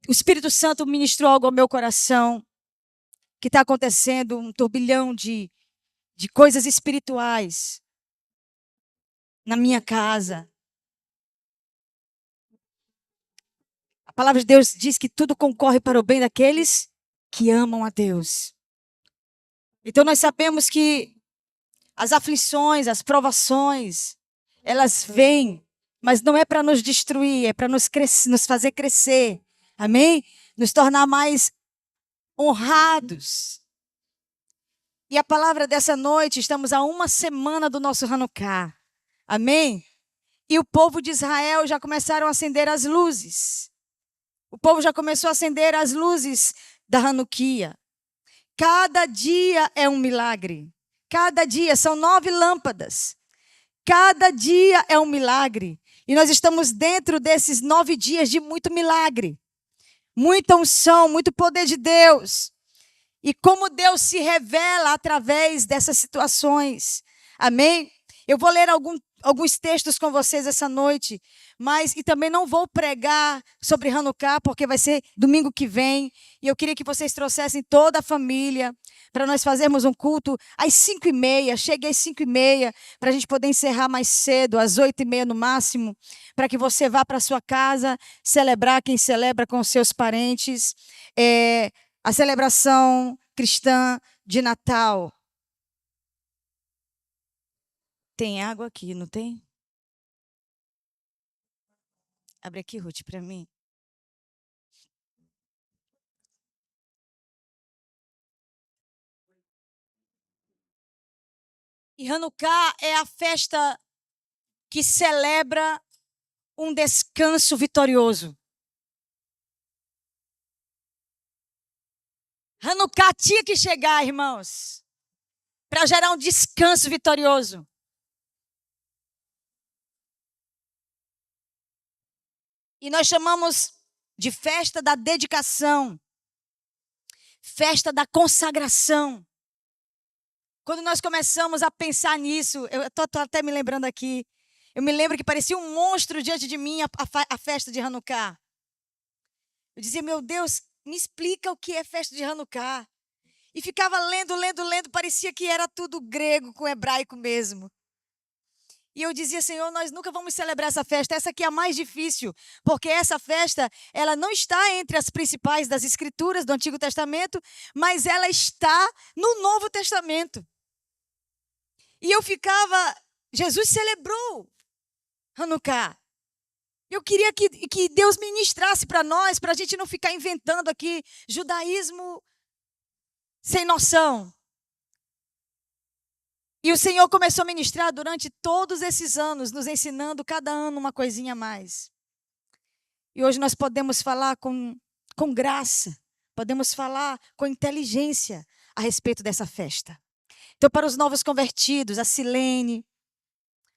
O Espírito Santo ministrou algo ao meu coração, que está acontecendo um turbilhão de coisas espirituais na minha casa. A palavra de Deus diz que tudo concorre para o bem daqueles que amam a Deus. Então nós sabemos que as aflições, as provações, elas vêm, mas não é para nos destruir, é para nos fazer crescer. Amém? Nos tornar mais honrados. E a palavra dessa noite, estamos a uma semana do nosso Hanukkah. Amém? E o povo de Israel já começaram a acender as luzes. O povo já começou a acender as luzes da Hanukkah. Cada dia é um milagre. Cada dia, são 9 lâmpadas. Cada dia é um milagre. E nós estamos dentro desses 9 dias de muito milagre. Muita unção, muito poder de Deus. E como Deus se revela através dessas situações. Amém? Eu vou ler alguns textos com vocês essa noite, e também não vou pregar sobre Hanukkah, porque vai ser domingo que vem. E eu queria que vocês trouxessem toda a família para nós fazermos um culto às 5h30. Chegue às 5h30, para a gente poder encerrar mais cedo, às 8h30 no máximo, para que você vá para sua casa celebrar, quem celebra com os seus parentes. A celebração cristã de Natal. Tem água aqui, não tem? Abre aqui, Ruth, para mim. E Hanukkah é a festa que celebra um descanso vitorioso. Hanukkah tinha que chegar, irmãos, para gerar um descanso vitorioso. E nós chamamos de festa da dedicação, festa da consagração. Quando nós começamos a pensar nisso, eu estou até me lembrando aqui, eu me lembro que parecia um monstro diante de mim a festa de Hanukkah. Eu dizia, meu Deus, me explica o que é festa de Hanukkah. E ficava lendo, parecia que era tudo grego com hebraico mesmo. E eu dizia, Senhor, nós nunca vamos celebrar essa festa, essa aqui é a mais difícil, porque essa festa, ela não está entre as principais das escrituras do Antigo Testamento, mas ela está no Novo Testamento. E eu ficava, Jesus celebrou Hanukkah. Eu queria que Deus ministrasse para nós, para a gente não ficar inventando aqui judaísmo sem noção. E o Senhor começou a ministrar durante todos esses anos, nos ensinando cada ano uma coisinha a mais. E hoje nós podemos falar com graça, podemos falar com inteligência a respeito dessa festa. Então, para os novos convertidos, a Silene,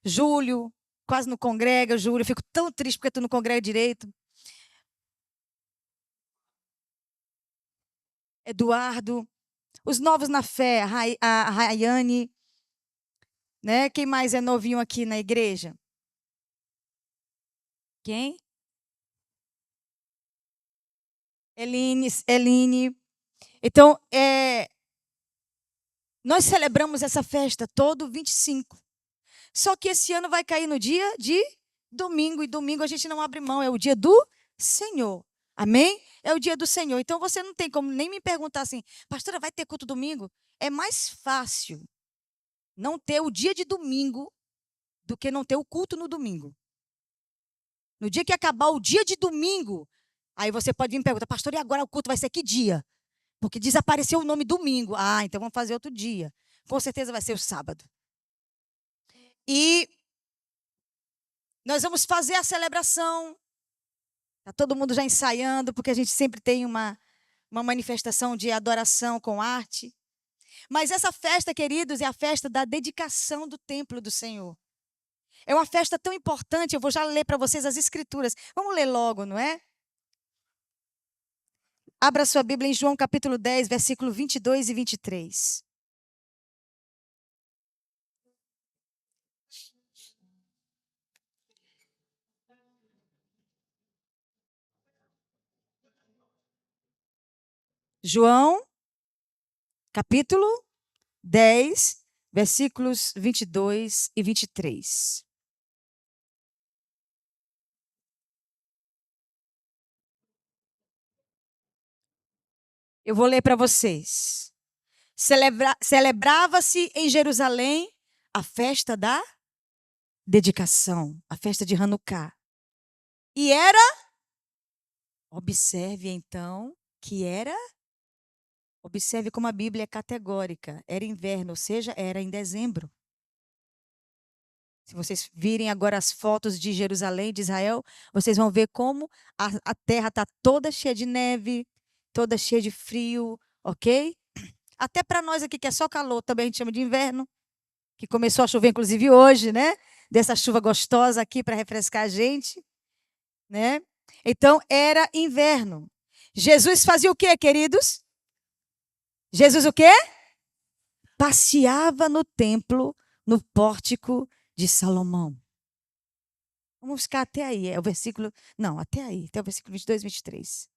Júlio, quase não congrega, Júlio, eu fico tão triste porque tu não congrega direito. Eduardo, os novos na fé, a Rayane, né? Quem mais é novinho aqui na igreja? Quem? Eline. Então, nós celebramos essa festa todo 25. Só que esse ano vai cair no dia de domingo. E domingo a gente não abre mão, é o dia do Senhor. Amém? É o dia do Senhor. Então você não tem como nem me perguntar assim, pastora, vai ter culto domingo? É mais fácil não ter o dia de domingo do que não ter o culto no domingo. No dia que acabar o dia de domingo, aí você pode vir me perguntar, pastor, e agora o culto vai ser que dia? Porque desapareceu o nome domingo. Ah, então vamos fazer outro dia. Com certeza vai ser o sábado. E nós vamos fazer a celebração. Está todo mundo já ensaiando, porque a gente sempre tem uma manifestação de adoração com arte. Mas essa festa, queridos, é a festa da dedicação do templo do Senhor. É uma festa tão importante, eu vou já ler para vocês as escrituras. Vamos ler logo, não é? Abra sua Bíblia em João capítulo 10, versículo 22 e 23. João, capítulo 10, versículos 22 e 23. Eu vou ler para vocês. Celebrava-se em Jerusalém a festa da dedicação, a festa de Hanukkah. E era, observe então, observe como a Bíblia é categórica, era inverno, ou seja, era em dezembro. Se vocês virem agora as fotos de Jerusalém, de Israel, vocês vão ver como a terra está toda cheia de neve, toda cheia de frio, ok? Até para nós aqui que é só calor, também a gente chama de inverno, que começou a chover inclusive hoje, né? Dessa chuva gostosa aqui para refrescar a gente, né? Então era inverno. Jesus fazia o quê, queridos? Jesus o quê? Passeava no templo, no pórtico de Salomão. Vamos ficar até aí, é o versículo, não, até aí, até o versículo 22, 23.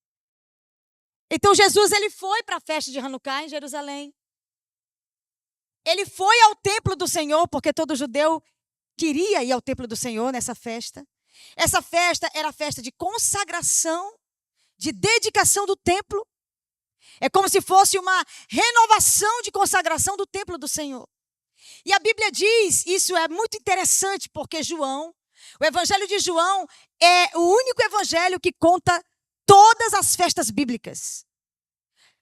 Então Jesus ele foi para a festa de Hanukkah em Jerusalém. Ele foi ao templo do Senhor, porque todo judeu queria ir ao templo do Senhor nessa festa. Essa festa era a festa de consagração, de dedicação do templo. É como se fosse uma renovação de consagração do templo do Senhor. E a Bíblia diz, isso é muito interessante, porque João, o evangelho de João é o único evangelho que conta todas as festas bíblicas.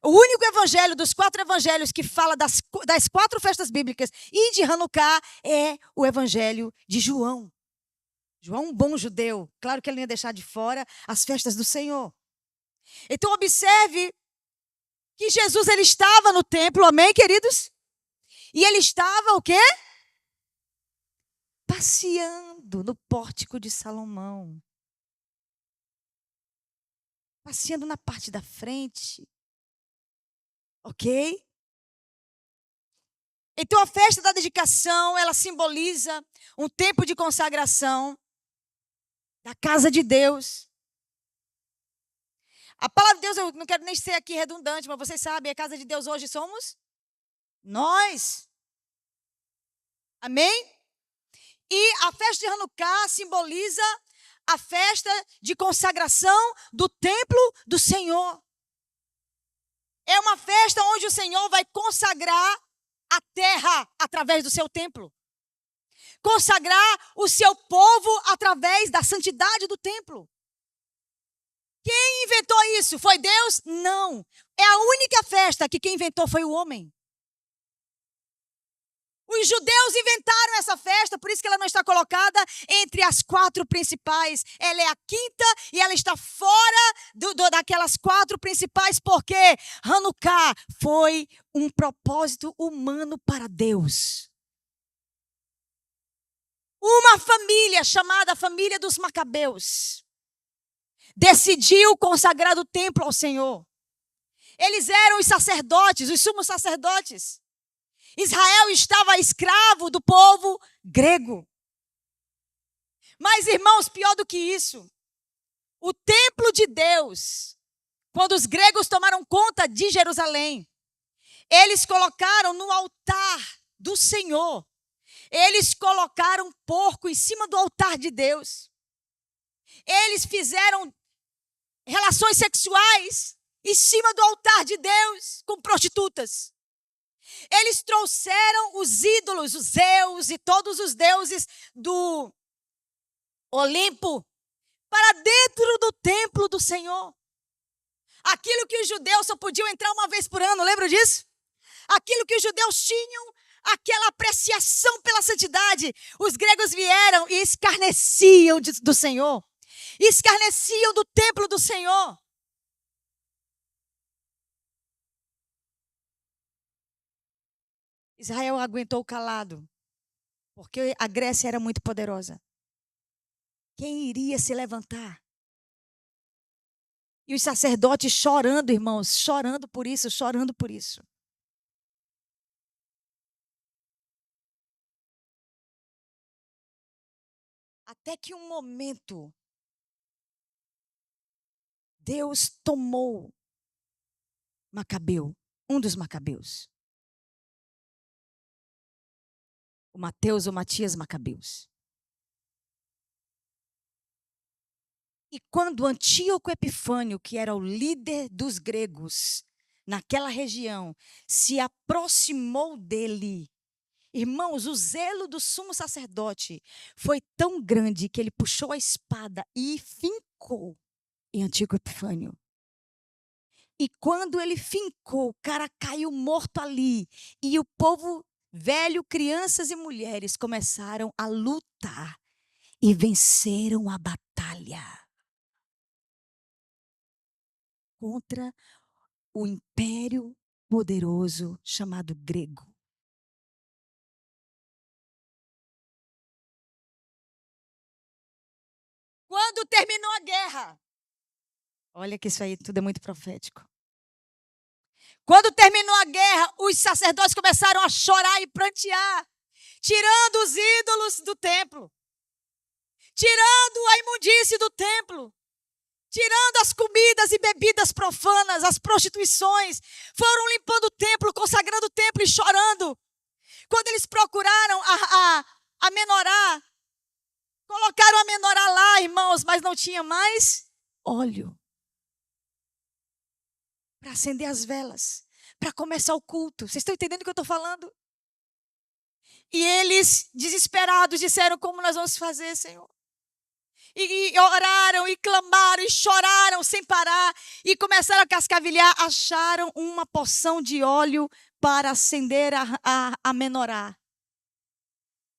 O único evangelho dos 4 evangelhos que fala das 4 festas bíblicas e de Hanukkah é o evangelho de João. João, um bom judeu, claro que ele não ia deixar de fora as festas do Senhor. Então observe que Jesus ele estava no templo, amém, queridos? E ele estava o quê? Passeando no pórtico de Salomão. Passeando na parte da frente. Ok? Então a festa da dedicação, ela simboliza um tempo de consagração da casa de Deus. A palavra de Deus, eu não quero nem ser aqui redundante, mas vocês sabem, a casa de Deus hoje somos nós. Amém? E a festa de Hanukkah simboliza a festa de consagração do templo do Senhor. É uma festa onde o Senhor vai consagrar a terra através do seu templo. Consagrar o seu povo através da santidade do templo. Quem inventou isso? Foi Deus? Não. É a única festa que quem inventou foi o homem. Os judeus inventaram essa festa, por isso que ela não está colocada entre as 4 principais. Ela é a quinta e ela está fora daquelas 4 principais, porque Hanukkah foi um propósito humano para Deus. Uma família chamada família dos Macabeus decidiu consagrar o templo ao Senhor. Eles eram os sacerdotes, os sumos sacerdotes. Israel estava escravo do povo grego. Mas, irmãos, pior do que isso, o templo de Deus, quando os gregos tomaram conta de Jerusalém, eles colocaram no altar do Senhor, eles colocaram porco em cima do altar de Deus. Eles fizeram relações sexuais em cima do altar de Deus com prostitutas. Eles trouxeram os ídolos, os Zeus e todos os deuses do Olimpo para dentro do templo do Senhor. Aquilo que os judeus só podiam entrar uma vez por ano, lembra disso? Aquilo que os judeus tinham, aquela apreciação pela santidade. Os gregos vieram e escarneciam do Senhor. Escarneciam do templo do Senhor. Israel aguentou calado, porque a Grécia era muito poderosa. Quem iria se levantar? E os sacerdotes chorando, irmãos, chorando por isso, chorando por isso. Até que um momento, Deus tomou Macabeu, um dos macabeus. O Mateus ou Matias Macabeus. E quando Antíoco Epifânio, que era o líder dos gregos naquela região, se aproximou dele, irmãos, o zelo do sumo sacerdote foi tão grande que ele puxou a espada e fincou em Antíoco Epifânio. E quando ele fincou, o cara caiu morto ali. E o povo, velho, crianças e mulheres, começaram a lutar e venceram a batalha contra o império poderoso chamado grego. Quando terminou a guerra, olha que isso aí tudo é muito profético. Quando terminou a guerra, os sacerdotes começaram a chorar e prantear, tirando os ídolos do templo, tirando a imundície do templo, tirando as comidas e bebidas profanas, as prostituições. Foram limpando o templo, consagrando o templo e chorando. Quando eles procuraram a menorá, colocaram a menorá lá, irmãos, mas não tinha mais óleo para acender as velas, para começar o culto. Vocês estão entendendo o que eu estou falando? E eles, desesperados, disseram: como nós vamos fazer, Senhor? E oraram, e clamaram, e choraram sem parar, e começaram a cascavilhar. Acharam uma porção de óleo para acender a menorá.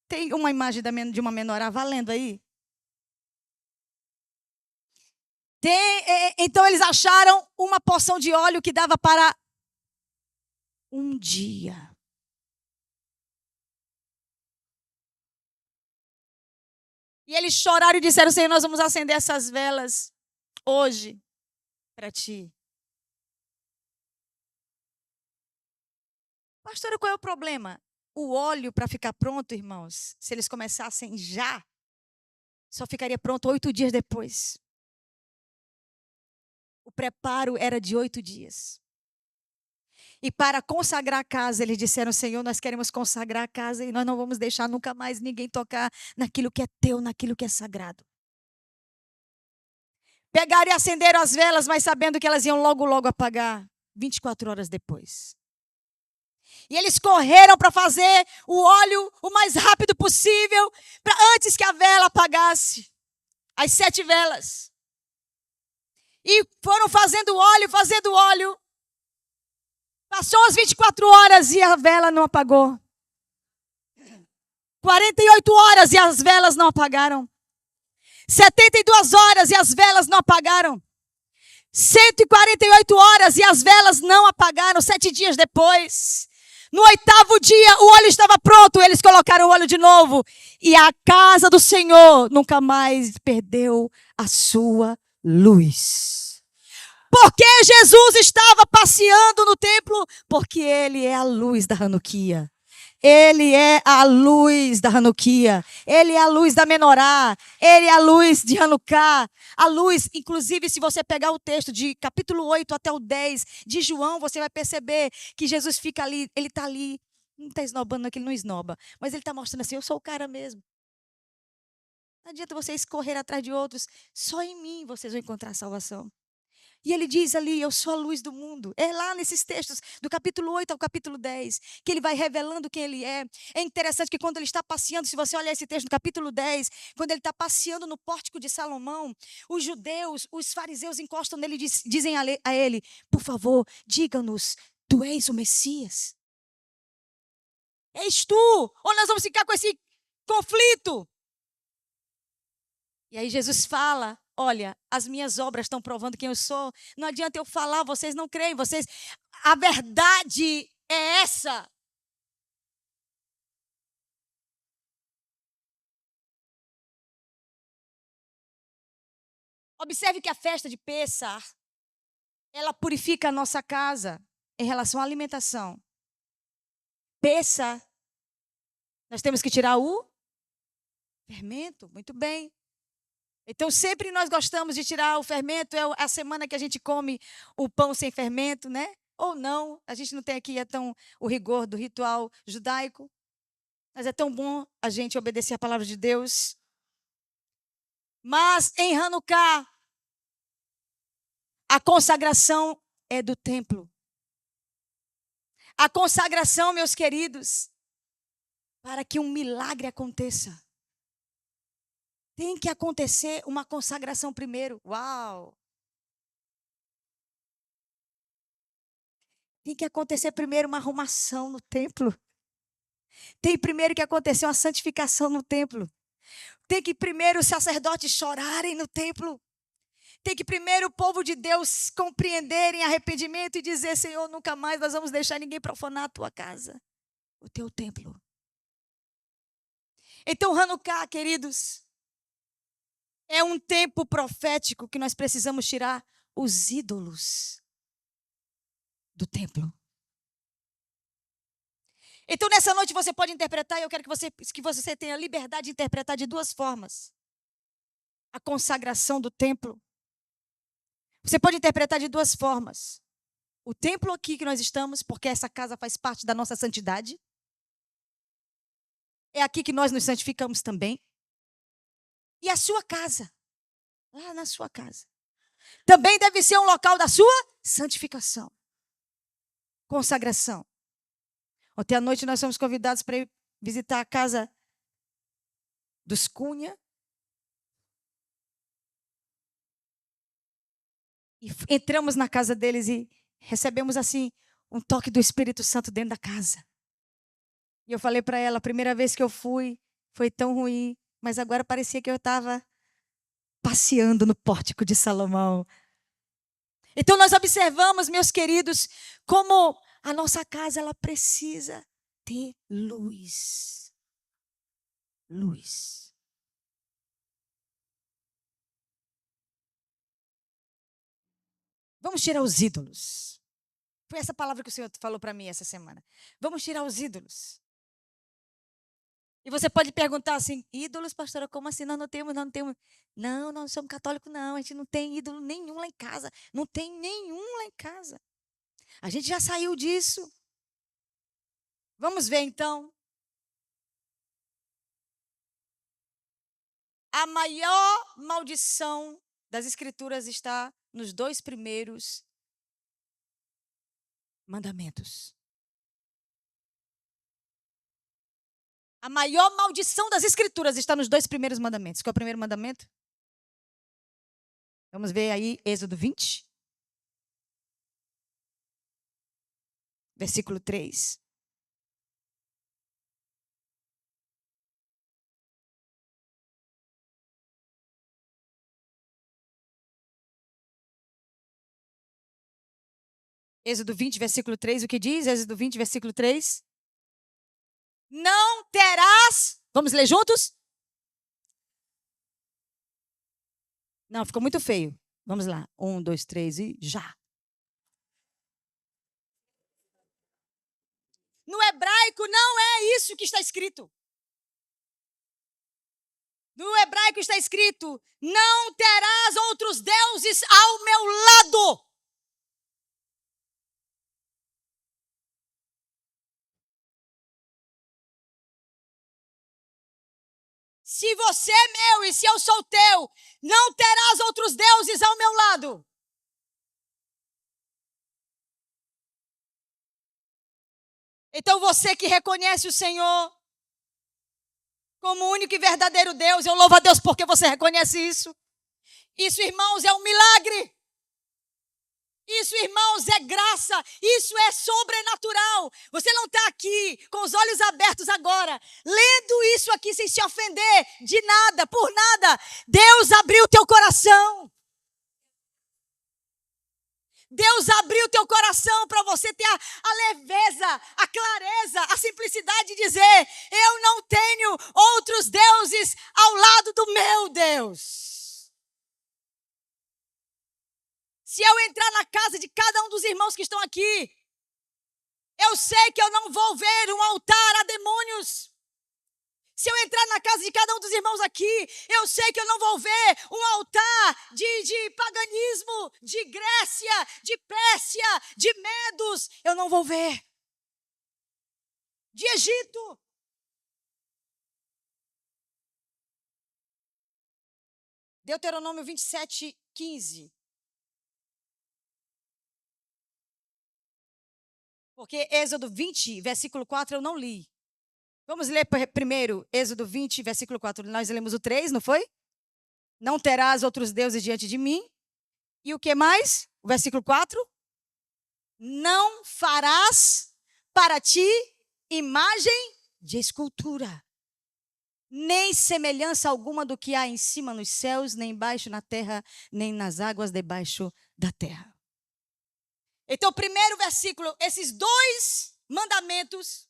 Tem uma imagem de uma menorá valendo aí? Então eles acharam uma porção de óleo que dava para um dia. E eles choraram e disseram: Senhor, nós vamos acender essas velas hoje para ti. Pastora, qual é o problema? O óleo para ficar pronto, irmãos, se eles começassem já, só ficaria pronto 8 dias depois. O preparo era de 8 dias. E para consagrar a casa, eles disseram: Senhor, nós queremos consagrar a casa e nós não vamos deixar nunca mais ninguém tocar naquilo que é teu, naquilo que é sagrado. Pegaram e acenderam as velas, mas sabendo que elas iam logo, logo apagar, 24 horas depois. E eles correram para fazer o óleo o mais rápido possível, antes que a vela apagasse. As 7 velas. E foram fazendo óleo, fazendo óleo. Passou as 24 horas e a vela não apagou. 48 horas e as velas não apagaram. 72 horas e as velas não apagaram. 148 horas e as velas não apagaram. 7 dias depois. No 8º dia, o óleo estava pronto. Eles colocaram o óleo de novo. E a casa do Senhor nunca mais perdeu a sua luz. Porque Jesus estava passeando no templo? Porque Ele é a luz da Hanuquia. Ele é a luz da Hanuquia. Ele é a luz da menorá. Ele é a luz de Hanukkah. A luz, inclusive, se você pegar o texto de capítulo 8 até o 10 de João, você vai perceber que Jesus fica ali, ele está ali. Não está esnobando, não é que ele não esnoba. Mas ele está mostrando assim: eu sou o cara mesmo. Não adianta vocês correr atrás de outros. Só em mim vocês vão encontrar salvação. E ele diz ali: eu sou a luz do mundo. É lá nesses textos, do capítulo 8 ao capítulo 10, que ele vai revelando quem ele é. É interessante que quando ele está passeando, se você olhar esse texto do capítulo 10, quando ele está passeando no pórtico de Salomão, os judeus, os fariseus encostam nele e dizem a ele: por favor, diga-nos, tu és o Messias? És tu? Ou nós vamos ficar com esse conflito? E aí Jesus fala: olha, as minhas obras estão provando quem eu sou. Não adianta eu falar, vocês não creem, vocês. A verdade é essa. Observe que a festa de Pêssar, ela purifica a nossa casa em relação à alimentação. Pêssar, nós temos que tirar o fermento, muito bem. Então, sempre nós gostamos de tirar o fermento, é a semana que a gente come o pão sem fermento, né? ou não. A gente não tem aqui o rigor do ritual judaico, mas é tão bom a gente obedecer a palavra de Deus. Mas em Hanukkah, a consagração é do templo. A consagração, meus queridos, para que um milagre aconteça, tem que acontecer uma consagração primeiro. Uau! Tem que acontecer primeiro uma arrumação no templo. Tem primeiro que acontecer uma santificação no templo. Tem que primeiro os sacerdotes chorarem no templo. Tem que primeiro o povo de Deus compreenderem arrependimento e dizer: Senhor, nunca mais nós vamos deixar ninguém profanar a tua casa, o teu templo. Então, Hanukkah, queridos, é um tempo profético que nós precisamos tirar os ídolos do templo. Então, nessa noite você pode interpretar, e eu quero que você tenha a liberdade de interpretar de duas formas. A consagração do templo. Você pode interpretar de duas formas. O templo aqui que nós estamos, porque essa casa faz parte da nossa santidade. É aqui que nós nos santificamos também. E a sua casa, lá na sua casa, também deve ser um local da sua santificação. Consagração. Ontem à noite nós fomos convidados para ir visitar a casa dos Cunha. E entramos na casa deles e recebemos assim um toque do Espírito Santo dentro da casa. E eu falei para ela, a primeira vez que eu fui, foi tão ruim, mas agora parecia que eu estava passeando no pórtico de Salomão. Então nós observamos, meus queridos, como a nossa casa ela precisa ter luz. Luz. Vamos tirar os ídolos. Foi essa palavra que o Senhor falou para mim essa semana. Vamos tirar os ídolos. E você pode perguntar assim, ídolos, pastora, como assim? Nós não temos. Não, nós somos católicos, não. A gente não tem ídolo nenhum lá em casa. Não tem nenhum lá em casa. A gente já saiu disso. Vamos ver então. A maior maldição das Escrituras está nos 2 primeiros mandamentos. A maior maldição das Escrituras está nos 2 primeiros mandamentos. Qual é o primeiro mandamento? Vamos ver aí, Êxodo 20. Versículo 3. Êxodo 20, versículo 3, o que diz? Êxodo 20, versículo 3. Não terás... Vamos ler juntos? Não, ficou muito feio. Vamos lá. 1, 2, 3 e já. No hebraico não é isso que está escrito. No hebraico está escrito: não terás outros deuses ao meu lado. Se você é meu e se eu sou teu, não terás outros deuses ao meu lado. Então você que reconhece o Senhor como o único e verdadeiro Deus, eu louvo a Deus porque você reconhece isso. Isso, irmãos, é um milagre. Isso, irmãos, é graça. Isso é sobrenatural. Você não está aqui com os olhos abertos agora, lendo isso aqui sem se ofender de nada, por nada. Deus abriu o teu coração. Deus abriu o teu coração para você ter a leveza, a clareza, a simplicidade de dizer: eu não tenho outros deuses ao lado do meu Deus. Se eu entrar na casa de cada um dos irmãos que estão aqui, eu sei que eu não vou ver um altar a demônios. Se eu entrar na casa de cada um dos irmãos aqui, eu sei que eu não vou ver um altar de paganismo, de Grécia, de Pérsia, de Medos. Eu não vou ver. De Egito. Deuteronômio 27, 15. Porque Êxodo 20, versículo 4, eu não li. Vamos ler primeiro Êxodo 20, versículo 4. Nós lemos o 3, não foi? Não terás outros deuses diante de mim. E o que mais? O versículo 4. Não farás para ti imagem de escultura, nem semelhança alguma do que há em cima nos céus, nem embaixo na terra, nem nas águas debaixo da terra. Então, primeiro versículo, esses dois mandamentos,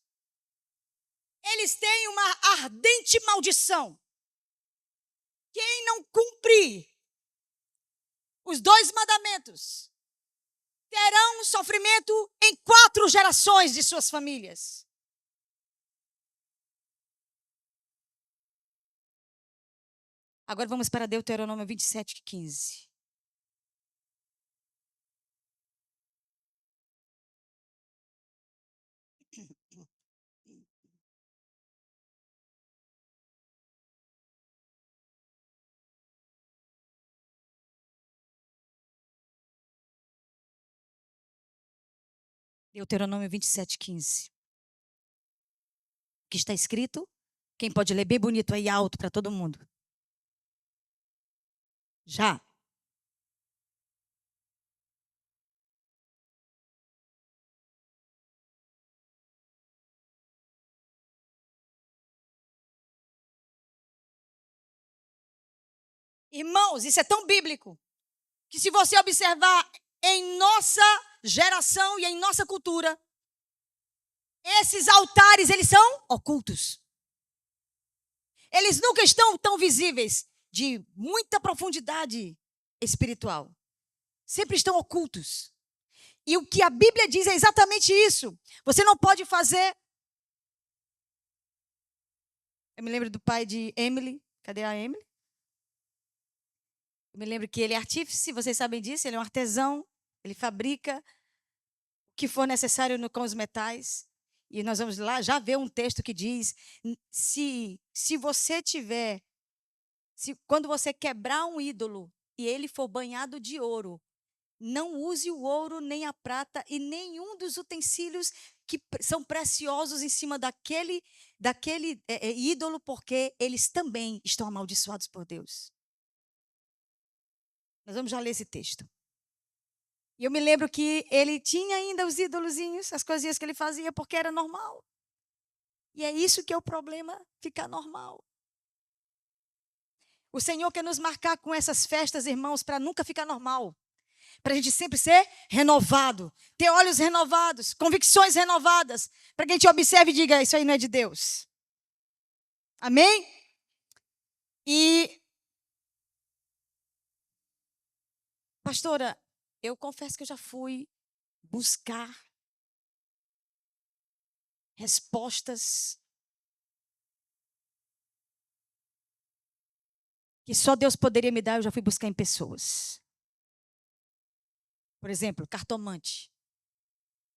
eles têm uma ardente maldição. Quem não cumprir os dois mandamentos terão um sofrimento em 4 gerações de suas famílias. Agora vamos para Deuteronômio 27, 15. Deuteronômio 27, 15. O que está escrito? Quem pode ler bem bonito aí alto para todo mundo? Já. Irmãos, isso é tão bíblico que se você observar em nossa geração e em nossa cultura, esses altares, eles são ocultos. Eles nunca estão tão visíveis, de muita profundidade espiritual. Sempre estão ocultos. E o que a Bíblia diz é exatamente isso. Você não pode fazer... Eu me lembro do pai de Emily. Cadê a Emily? Eu me lembro que ele é artífice, vocês sabem disso, ele é um artesão, ele fabrica o que for necessário com os metais. E nós vamos lá já ver um texto que diz, se você tiver, quando você quebrar um ídolo e ele for banhado de ouro, não use o ouro, nem a prata e nenhum dos utensílios que são preciosos em cima daquele ídolo, porque eles também estão amaldiçoados por Deus. Nós vamos já ler esse texto. E eu me lembro que ele tinha ainda os ídolozinhos, as coisinhas que ele fazia, porque era normal. E é isso que é o problema, ficar normal. O Senhor quer nos marcar com essas festas, irmãos, para nunca ficar normal. Para a gente sempre ser renovado, ter olhos renovados, convicções renovadas, para que a gente observe e diga, isso aí não é de Deus. Amém? E, pastora, eu confesso que eu já fui buscar respostas que só Deus poderia me dar, eu já fui buscar em pessoas. Por exemplo, cartomante.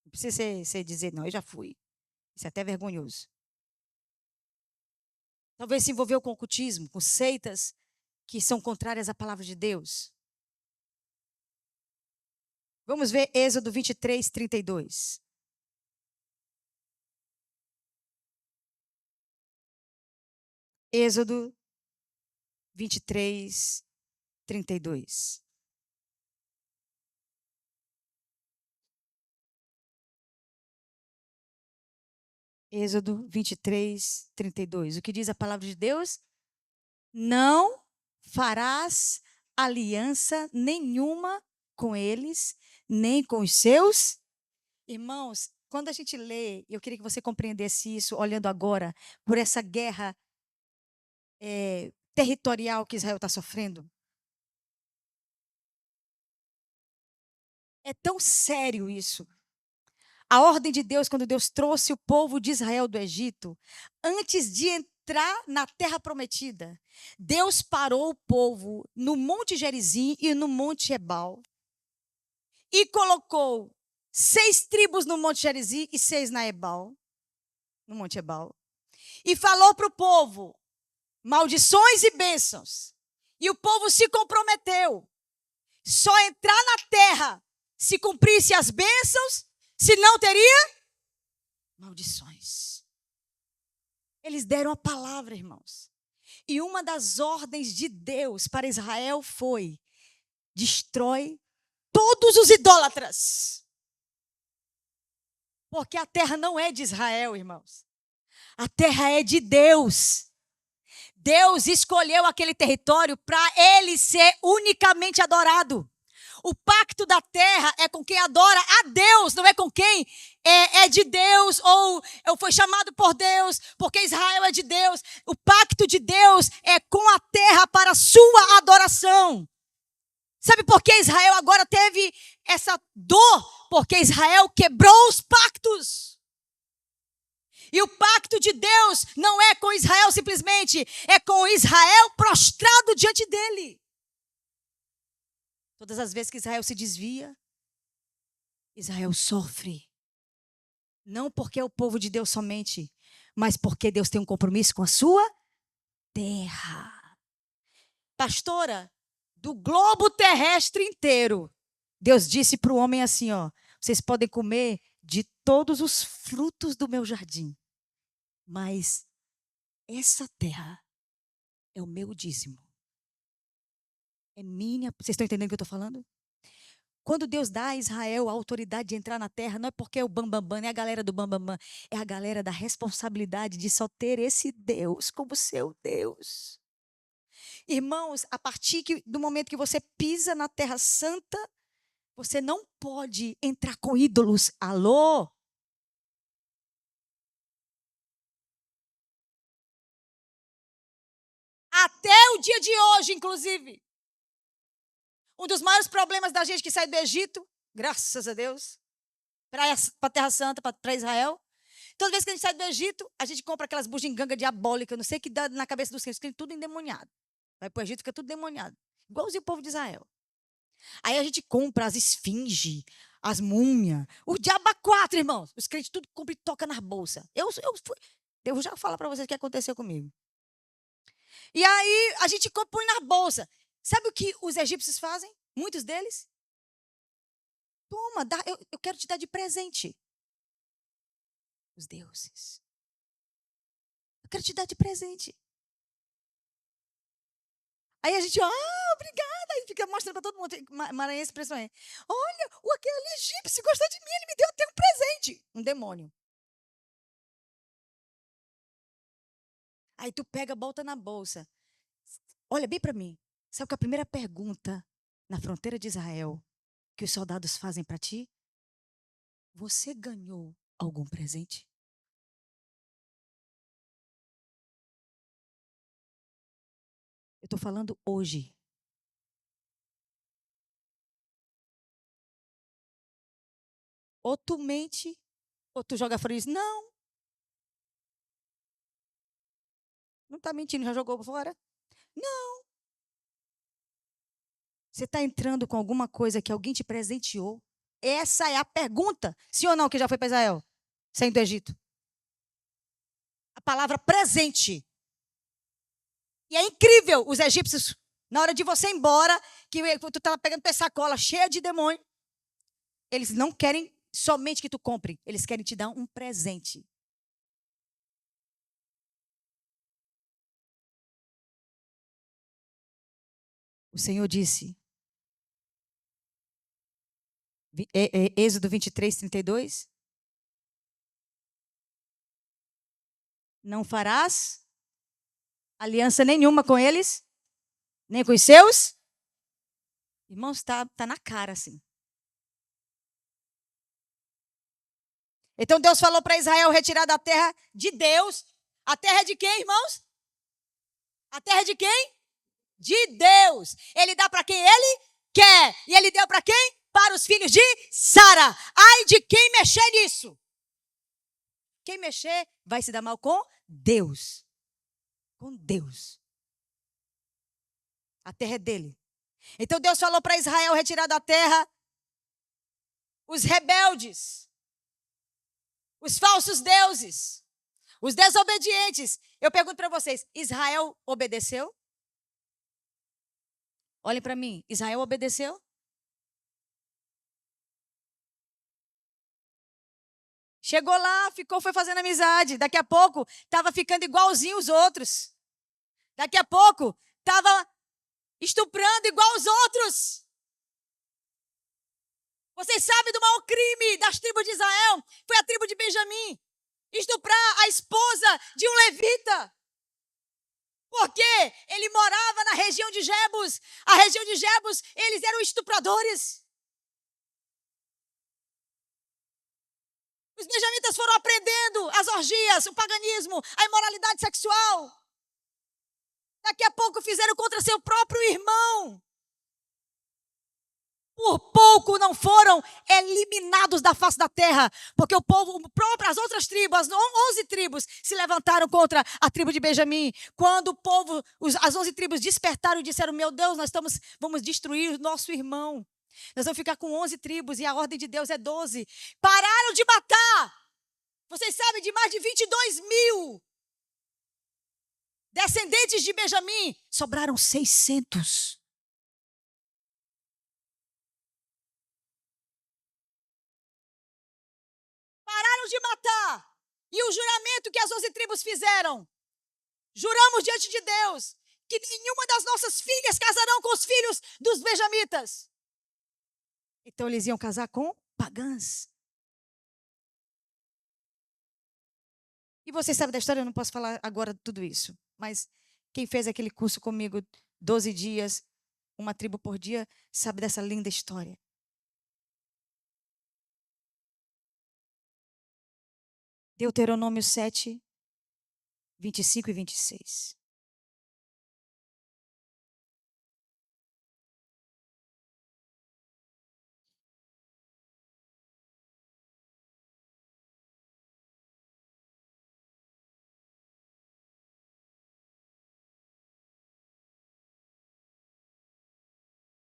Não precisa você dizer, não, eu já fui. Isso é até vergonhoso. Talvez se envolveu com ocultismo, com seitas que são contrárias à palavra de Deus. Vamos ver Êxodo 23, 32. Êxodo 23, 32. Êxodo 23, 32. O que diz a palavra de Deus? Não farás aliança nenhuma com eles, nem com os seus irmãos. Quando a gente lê, eu queria que você compreendesse isso, olhando agora por essa guerra territorial que Israel está sofrendo. É tão sério isso. A ordem de Deus, quando Deus trouxe o povo de Israel do Egito, antes de entrar na terra prometida, Deus parou o povo no Monte Gerizim e no Monte Ebal. E colocou 6 tribos no Monte Gerizim e 6 na Ebal, no Monte Ebal. E falou para o povo maldições e bênçãos. E o povo se comprometeu. Só entrar na terra se cumprisse as bênçãos, se não teria maldições. Eles deram a palavra, irmãos. E uma das ordens de Deus para Israel foi: destrói todos os idólatras. Porque a terra não é de Israel, irmãos. A terra é de Deus. Deus escolheu aquele território para ele ser unicamente adorado. O pacto da terra é com quem adora a Deus, não é com quem é de Deus ou foi chamado por Deus, porque Israel é de Deus. O pacto de Deus é com a terra para a sua adoração. Sabe por que Israel agora teve essa dor? Porque Israel quebrou os pactos. E o pacto de Deus não é com Israel simplesmente, é com Israel prostrado diante dele. Todas as vezes que Israel se desvia, Israel sofre. Não porque é o povo de Deus somente, mas porque Deus tem um compromisso com a sua terra. Pastora, do globo terrestre inteiro, Deus disse para o homem assim, ó: vocês podem comer de todos os frutos do meu jardim, mas essa terra é o meu dízimo. É minha. Vocês estão entendendo o que eu estou falando? Quando Deus dá a Israel a autoridade de entrar na terra, não é porque é o bambambam, não é a galera do bambambam, é a galera da responsabilidade de só ter esse Deus como seu Deus. Irmãos, a partir do momento que você pisa na Terra Santa, você não pode entrar com ídolos. Alô? Até o dia de hoje, inclusive. Um dos maiores problemas da gente que sai do Egito, graças a Deus, para a Terra Santa, para Israel. Toda vez que a gente sai do Egito, a gente compra aquelas bugigangas diabólicas, não sei o que dá na cabeça dos crentes, que tudo endemoniado. Vai para o Egito, fica tudo demoniado. Igualzinho o povo de Israel. Aí a gente compra as esfinges, as múmias, o diabo a 4, irmãos. Os crentes tudo compra e toca nas bolsas. Eu já falo para vocês o que aconteceu comigo. E aí a gente compra e põe na bolsa. Sabe o que os egípcios fazem? Muitos deles? Toma, eu quero te dar de presente. Os deuses. Eu quero te dar de presente. Aí a gente, obrigada. Aí fica mostrando para todo mundo, maranhense principalmente. Olha, aquele egípcio gostou de mim, ele me deu até um presente. Um demônio. Aí tu pega, bota na bolsa. Olha bem para mim. Sabe que a primeira pergunta na fronteira de Israel que os soldados fazem para ti? Você ganhou algum presente? Eu estou falando hoje. Ou tu mente, ou tu joga fora e diz, não. Não está mentindo, já jogou fora? Não. Você está entrando com alguma coisa que alguém te presenteou? Essa é a pergunta. Sim ou não, que já foi para Israel? Saindo do Egito. A palavra presente. E é incrível, os egípcios, na hora de você ir embora, que tu estava pegando tua sacola cheia de demônio, eles não querem somente que tu compre, eles querem te dar um presente. O Senhor disse, Êxodo 23, 32, não farás aliança nenhuma com eles, nem com os seus. Irmãos, está na cara assim. Então Deus falou para Israel retirar da terra de Deus. A terra é de quem, irmãos? A terra é de quem? De Deus. Ele dá para quem ele quer. E ele deu para quem? Para os filhos de Sara. Ai de quem mexer nisso. Quem mexer vai se dar mal com Deus. com Deus. A terra é dele. Então Deus falou para Israel retirar da terra os rebeldes, os falsos deuses, os desobedientes. Eu pergunto para vocês, Israel obedeceu? Olhem para mim, Israel obedeceu? Chegou lá, foi fazendo amizade. Daqui a pouco, estava ficando igualzinho os outros. Daqui a pouco, estava estuprando igual os outros. Vocês sabem do maior crime das tribos de Israel? Foi a tribo de Benjamim. Estuprar a esposa de um levita. Porque ele morava na região de Jebus. A região de Jebus, eles eram estupradores. Os benjamitas foram aprendendo as orgias, o paganismo, a imoralidade sexual. Daqui a pouco fizeram contra seu próprio irmão. Por pouco não foram eliminados da face da terra, porque o povo, as outras tribos, as 11 tribos, se levantaram contra a tribo de Benjamim. Quando o povo, as 11 tribos despertaram e disseram, meu Deus, vamos destruir o nosso irmão. Nós vamos ficar com 11 tribos e a ordem de Deus é 12. Pararam de matar. Vocês sabem, de mais de 22.000 descendentes de Benjamim, sobraram 600. Pararam de matar. E o juramento que as 11 tribos fizeram. Juramos diante de Deus que nenhuma das nossas filhas casarão com os filhos dos benjamitas. Então eles iam casar com pagãs. E vocês sabem da história, eu não posso falar agora tudo isso. Mas quem fez aquele curso comigo, 12 dias, uma tribo por dia, sabe dessa linda história. Deuteronômio 7, 25 e 26.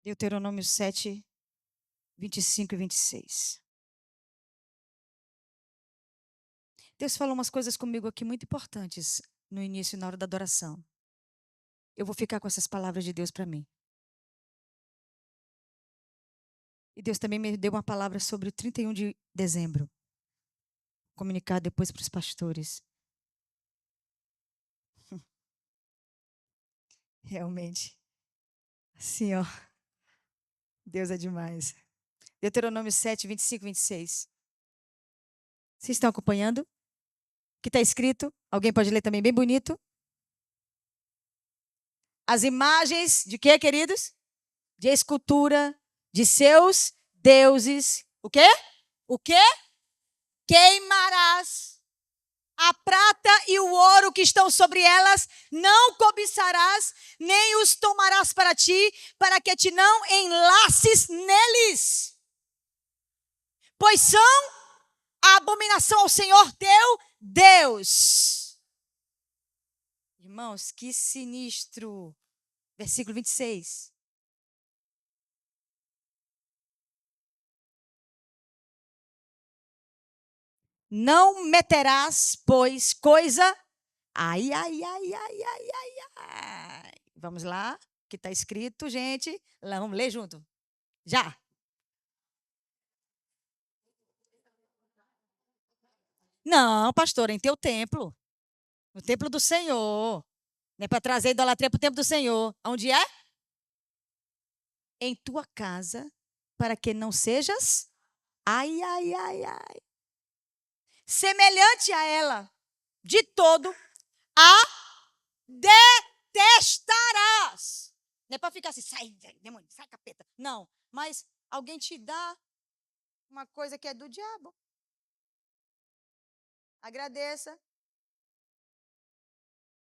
Deuteronômio 7, 25 e 26. Deus falou umas coisas comigo aqui muito importantes no início e na hora da adoração. Eu vou ficar com essas palavras de Deus para mim. E Deus também me deu uma palavra sobre o 31 de dezembro. Comunicar depois para os pastores. Realmente. Assim, ó. Deus é demais. Deuteronômio 7, 25 e 26. Vocês estão acompanhando? O que está escrito? Alguém pode ler também, bem bonito. As imagens de quê, queridos? De escultura de seus deuses. O quê? O quê? Queimarás. A prata e o ouro que estão sobre elas não cobiçarás, nem os tomarás para ti, para que te não enlaces neles. Pois são a abominação ao Senhor teu Deus. Irmãos, que sinistro. Versículo 26. Não meterás, pois, coisa... Ai. Vamos lá, o que está escrito, gente. Vamos ler junto. Já. Não, pastor, em teu templo. No templo do Senhor. Não é para trazer idolatria para o templo do Senhor. Onde é? Em tua casa, para que não sejas... Ai. Semelhante a ela, de todo, a detestarás. Não é para ficar assim, sai, demônio, sai, capeta. Não, mas alguém te dá uma coisa que é do diabo. Agradeça.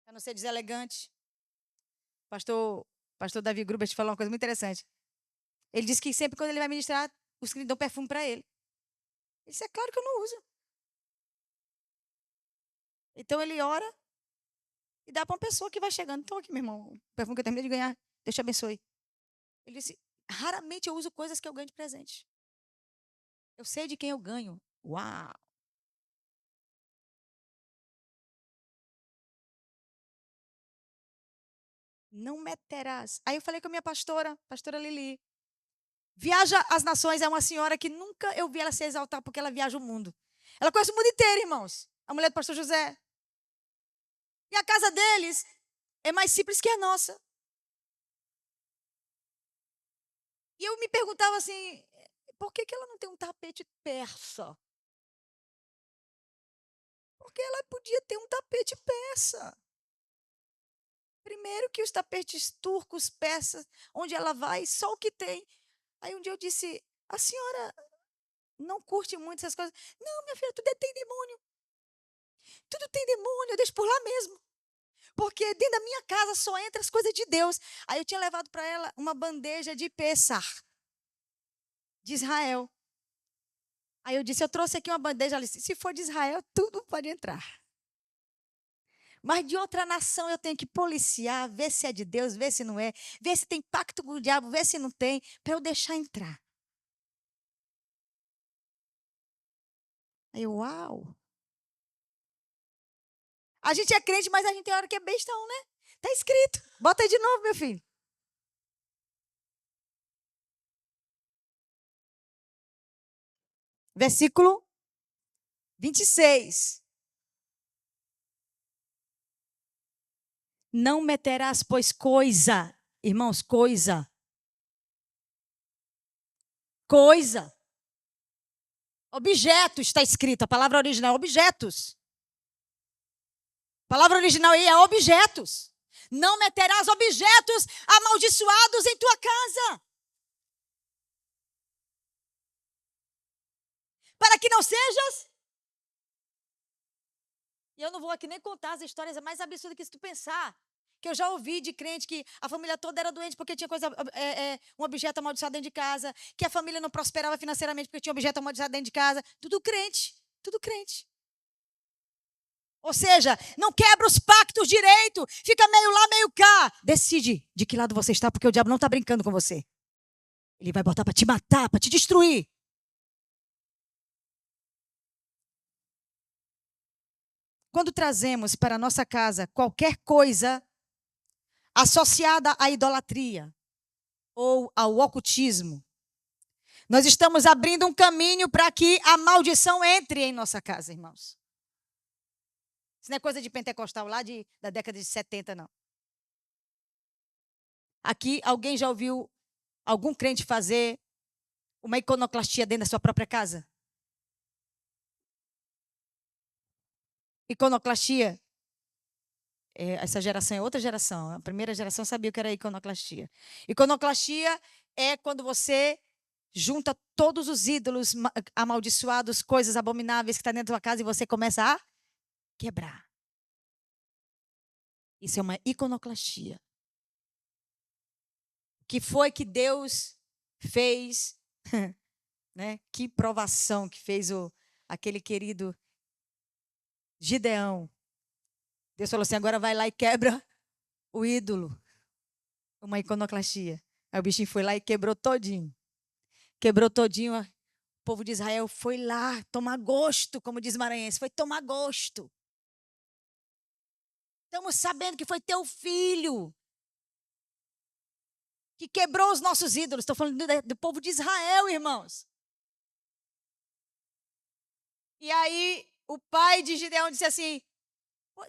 Para não ser deselegante. Pastor Davi Grubert falou uma coisa muito interessante. Ele disse que sempre quando ele vai ministrar, os crentes dão perfume para ele. Ele disse, é claro que eu não uso. Então ele ora e dá para uma pessoa que vai chegando. Então, aqui, meu irmão, o perfume que eu terminei de ganhar, Deus te abençoe. Ele disse, raramente eu uso coisas que eu ganho de presente. Eu sei de quem eu ganho. Uau! Não meterás. Aí eu falei com a minha pastora Lili. Viaja às nações é uma senhora que nunca eu vi ela se exaltar porque ela viaja o mundo. Ela conhece o mundo inteiro, irmãos. A mulher do pastor José. E a casa deles é mais simples que a nossa. E eu me perguntava assim, por que ela não tem um tapete persa? Porque ela podia ter um tapete persa. Primeiro que os tapetes turcos, persas, onde ela vai, só o que tem. Aí um dia eu disse, a senhora não curte muito essas coisas? Não, minha filha, tudo tem demônio. Tudo tem demônio, eu deixo por lá mesmo. Porque dentro da minha casa só entra as coisas de Deus. Aí eu tinha levado para ela uma bandeja de Pessar, de Israel. Aí eu disse, eu trouxe aqui uma bandeja. Ela disse, se for de Israel, tudo pode entrar. Mas de outra nação eu tenho que policiar, ver se é de Deus, ver se não é, ver se tem pacto com o diabo, ver se não tem, para eu deixar entrar. Aí eu, uau. A gente é crente, mas a gente tem hora que é bestão, né? Está escrito. Bota aí de novo, meu filho. Versículo 26. Não meterás, pois, coisa. Irmãos, coisa. Coisa. Objetos, está escrito. A palavra original é objetos. A palavra original aí é objetos. Não meterás objetos amaldiçoados em tua casa. Para que não sejas. E eu não vou aqui nem contar as histórias mais absurdas que se tu pensar. Que eu já ouvi de crente que a família toda era doente porque tinha um objeto amaldiçoado dentro de casa. Que a família não prosperava financeiramente porque tinha um objeto amaldiçoado dentro de casa. Tudo crente. Tudo crente. Ou seja, não quebra os pactos direito. Fica meio lá, meio cá. Decide de que lado você está porque o diabo não está brincando com você. Ele vai botar para te matar, para te destruir. Quando trazemos para a nossa casa qualquer coisa associada à idolatria ou ao ocultismo, nós estamos abrindo um caminho para que a maldição entre em nossa casa, irmãos. Isso não é coisa de pentecostal lá da década de 70, não. Aqui, alguém já ouviu algum crente fazer uma iconoclastia dentro da sua própria casa? Iconoclastia. Essa geração é outra geração. A primeira geração sabia o que era iconoclastia. Iconoclastia é quando você junta todos os ídolos amaldiçoados, coisas abomináveis que estão dentro da tua casa e você começa a quebrar. Isso é uma iconoclastia. Que foi que Deus fez, né? Que provação que fez aquele querido Gideão. Deus falou assim, agora vai lá e quebra o ídolo. Uma iconoclastia. Aí o bichinho foi lá e quebrou todinho. Quebrou todinho. O povo de Israel foi lá tomar gosto, como diz Maranhense. Foi tomar gosto. Estamos sabendo que foi teu filho que quebrou os nossos ídolos. Estou falando do povo de Israel, irmãos. E aí o pai de Gideão disse assim,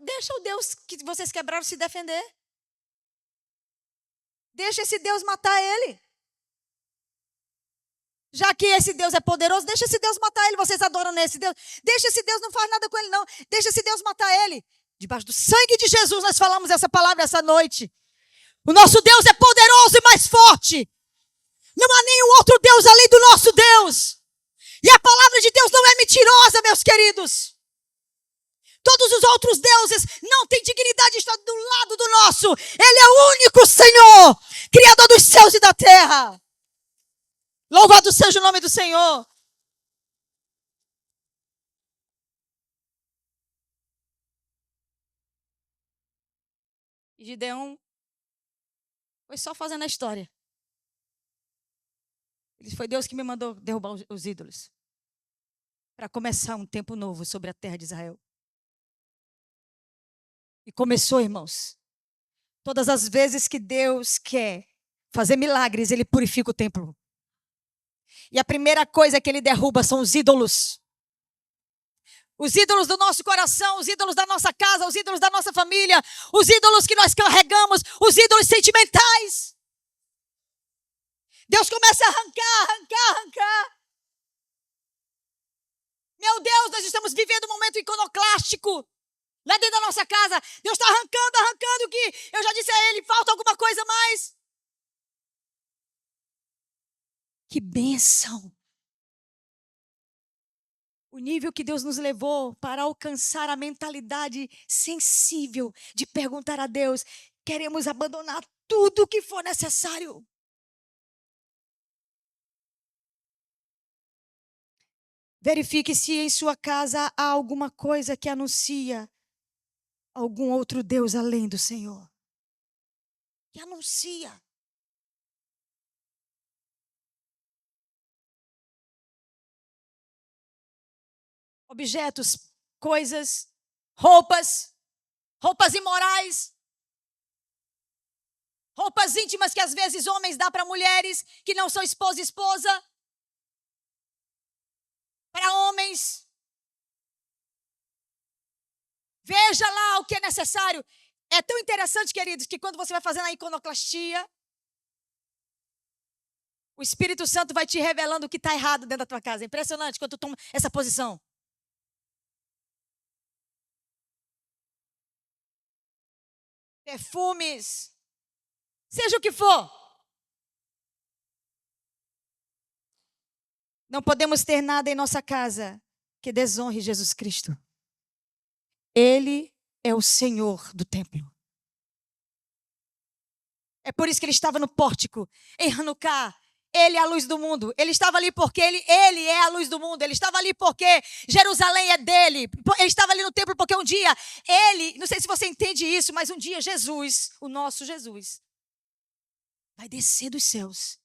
deixa o Deus que vocês quebraram se defender. Deixa esse Deus matar ele. Já que esse Deus é poderoso, deixa esse Deus matar ele. Vocês adoram nesse Deus. Deixa esse Deus, não faz nada com ele, não. Deixa esse Deus matar ele. Debaixo do sangue de Jesus, nós falamos essa palavra essa noite. O nosso Deus é poderoso e mais forte. Não há nenhum outro Deus além do nosso Deus. E a palavra de Deus não é mentirosa, meus queridos. Todos os outros deuses não têm dignidade de estar do lado do nosso. Ele é o único Senhor, Criador dos céus e da terra. Louvado seja o nome do Senhor. E Gideão foi só fazendo a história. Foi Deus que me mandou derrubar os ídolos. Para começar um tempo novo sobre a terra de Israel. E começou, irmãos. Todas as vezes que Deus quer fazer milagres, Ele purifica o templo. E a primeira coisa que Ele derruba são os ídolos. Os ídolos do nosso coração, os ídolos da nossa casa, os ídolos da nossa família, os ídolos que nós carregamos, os ídolos sentimentais. Deus começa a arrancar. Meu Deus, nós estamos vivendo um momento iconoclástico. Lá dentro da nossa casa, Deus está arrancando, que eu já disse a Ele, falta alguma coisa mais. Que bênção. O nível que Deus nos levou para alcançar a mentalidade sensível de perguntar a Deus, queremos abandonar tudo o que for necessário. Verifique se em sua casa há alguma coisa que anuncia algum outro Deus além do Senhor. Que anuncia. Objetos, coisas, roupas imorais, roupas íntimas que às vezes homens dão para mulheres que não são esposa e esposa, para homens. Veja lá o que é necessário. É tão interessante, queridos, que quando você vai fazendo a iconoclastia, o Espírito Santo vai te revelando o que está errado dentro da tua casa. É impressionante quando tu toma essa posição. Perfumes, seja o que for. Não podemos ter nada em nossa casa que desonre Jesus Cristo. Ele é o Senhor do templo. É por isso que ele estava no pórtico, em Hanukkah. Ele é a luz do mundo. Ele estava ali porque ele é a luz do mundo. Ele estava ali porque Jerusalém é dele. Ele estava ali no templo porque um dia ele, não sei se você entende isso, mas um dia Jesus, o nosso Jesus, vai descer dos céus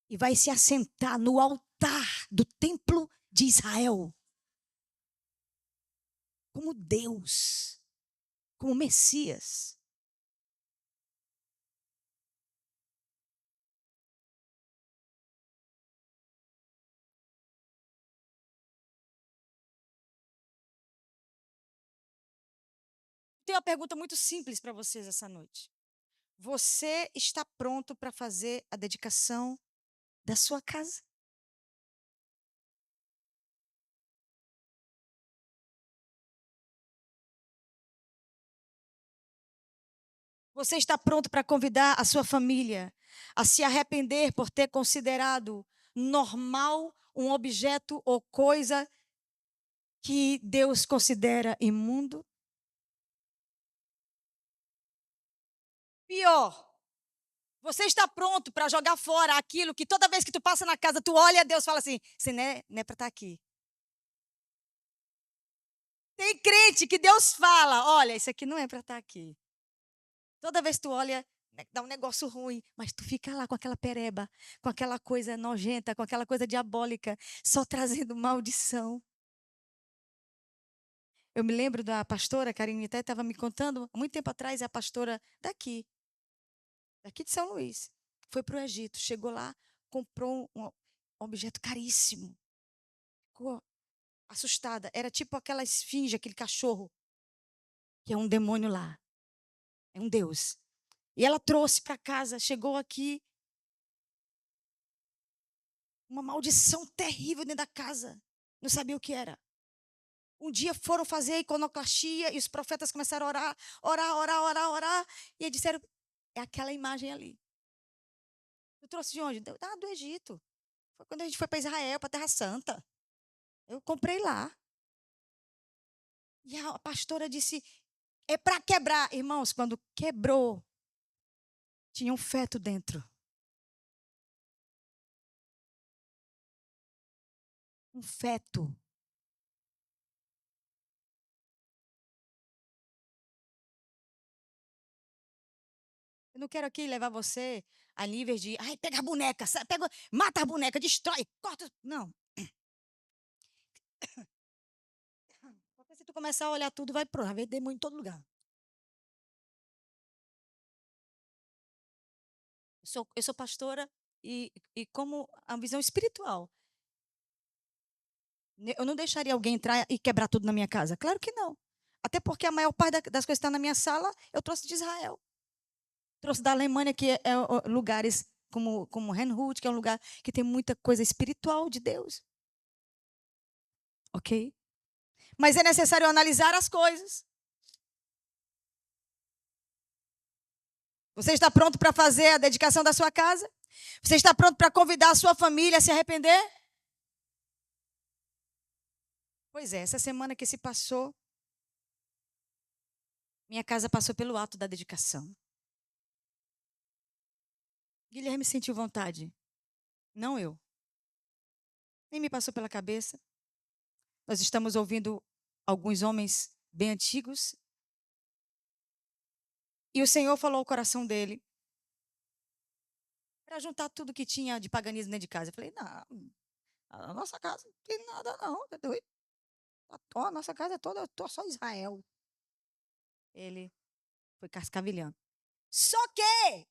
e vai se assentar no altar do templo de Israel. Como Deus, como Messias. Tenho uma pergunta muito simples para vocês essa noite. Você está pronto para fazer a dedicação da sua casa? Você está pronto para convidar a sua família a se arrepender por ter considerado normal um objeto ou coisa que Deus considera imundo? Pior, você está pronto para jogar fora aquilo que toda vez que tu passa na casa, tu olha a Deus e fala assim, você não é para estar aqui. Tem crente que Deus fala, olha, isso aqui não é para estar aqui. Toda vez que tu olha, dá um negócio ruim, mas tu fica lá com aquela pereba, com aquela coisa nojenta, com aquela coisa diabólica, só trazendo maldição. Eu me lembro da pastora, Karine até estava me contando, há muito tempo atrás, é a pastora daqui de São Luís. Foi para o Egito, chegou lá, comprou um objeto caríssimo. Ficou assustada. Era tipo aquela esfinge, aquele cachorro, que é um demônio lá. É um Deus. E ela trouxe para casa, chegou aqui, uma maldição terrível dentro da casa. Não sabia o que era. Um dia foram fazer a iconoclastia e os profetas começaram a orar. E eles disseram, é aquela imagem ali. Eu trouxe de onde? Do Egito. Foi quando a gente foi para Israel, para a Terra Santa. Eu comprei lá. E a pastora disse, é para quebrar. Irmãos, quando quebrou, tinha um feto dentro. Um feto. Eu não quero aqui levar você a níveis de, ai, pega a boneca, pega, mata a boneca, destrói, corta. Não. Porque se tu começar a olhar tudo, vai haver demônio em todo lugar. Eu sou pastora e como a visão espiritual. Eu não deixaria alguém entrar e quebrar tudo na minha casa. Claro que não. Até porque a maior parte das coisas que estão na minha sala, eu trouxe de Israel. Trouxe da Alemanha, que é lugares como Renhut, que é um lugar que tem muita coisa espiritual de Deus. Ok? Mas é necessário analisar as coisas. Você está pronto para fazer a dedicação da sua casa? Você está pronto para convidar a sua família a se arrepender? Pois é, essa semana que se passou, minha casa passou pelo ato da dedicação. Guilherme sentiu vontade, não eu. Nem me passou pela cabeça. Nós estamos ouvindo alguns homens bem antigos. E o Senhor falou ao coração dele para juntar tudo que tinha de paganismo dentro de casa. Eu falei, não, a nossa casa não tem nada não, tá doido? A nossa casa é toda, só Israel. Ele foi cascavilhando. Só que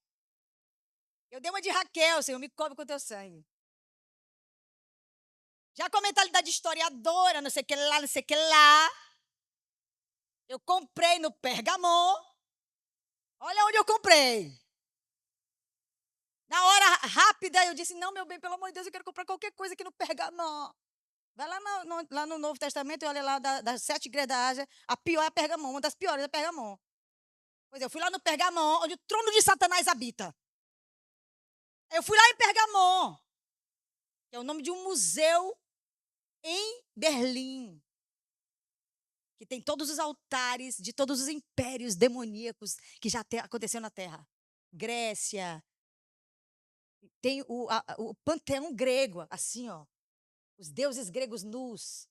eu dei uma de Raquel, Senhor, me cobre com teu sangue. Já com a mentalidade historiadora, não sei o que lá, não sei o que lá. Eu comprei no Pergamon. Olha onde eu comprei. Na hora rápida, eu disse, não, meu bem, pelo amor de Deus, eu quero comprar qualquer coisa aqui no Pergamon. Vai lá no Novo Testamento e olha lá das 7 igrejas da Ásia, a pior é a Pergamon, uma das piores é a Pergamon. Pois eu fui lá no Pergamon, onde o trono de Satanás habita. Eu fui lá em Pergamon, que é o nome de um museu em Berlim, que tem todos os altares de todos os impérios demoníacos que já aconteceu na Terra. Grécia, tem o panteão grego, assim, ó. Os deuses gregos nus.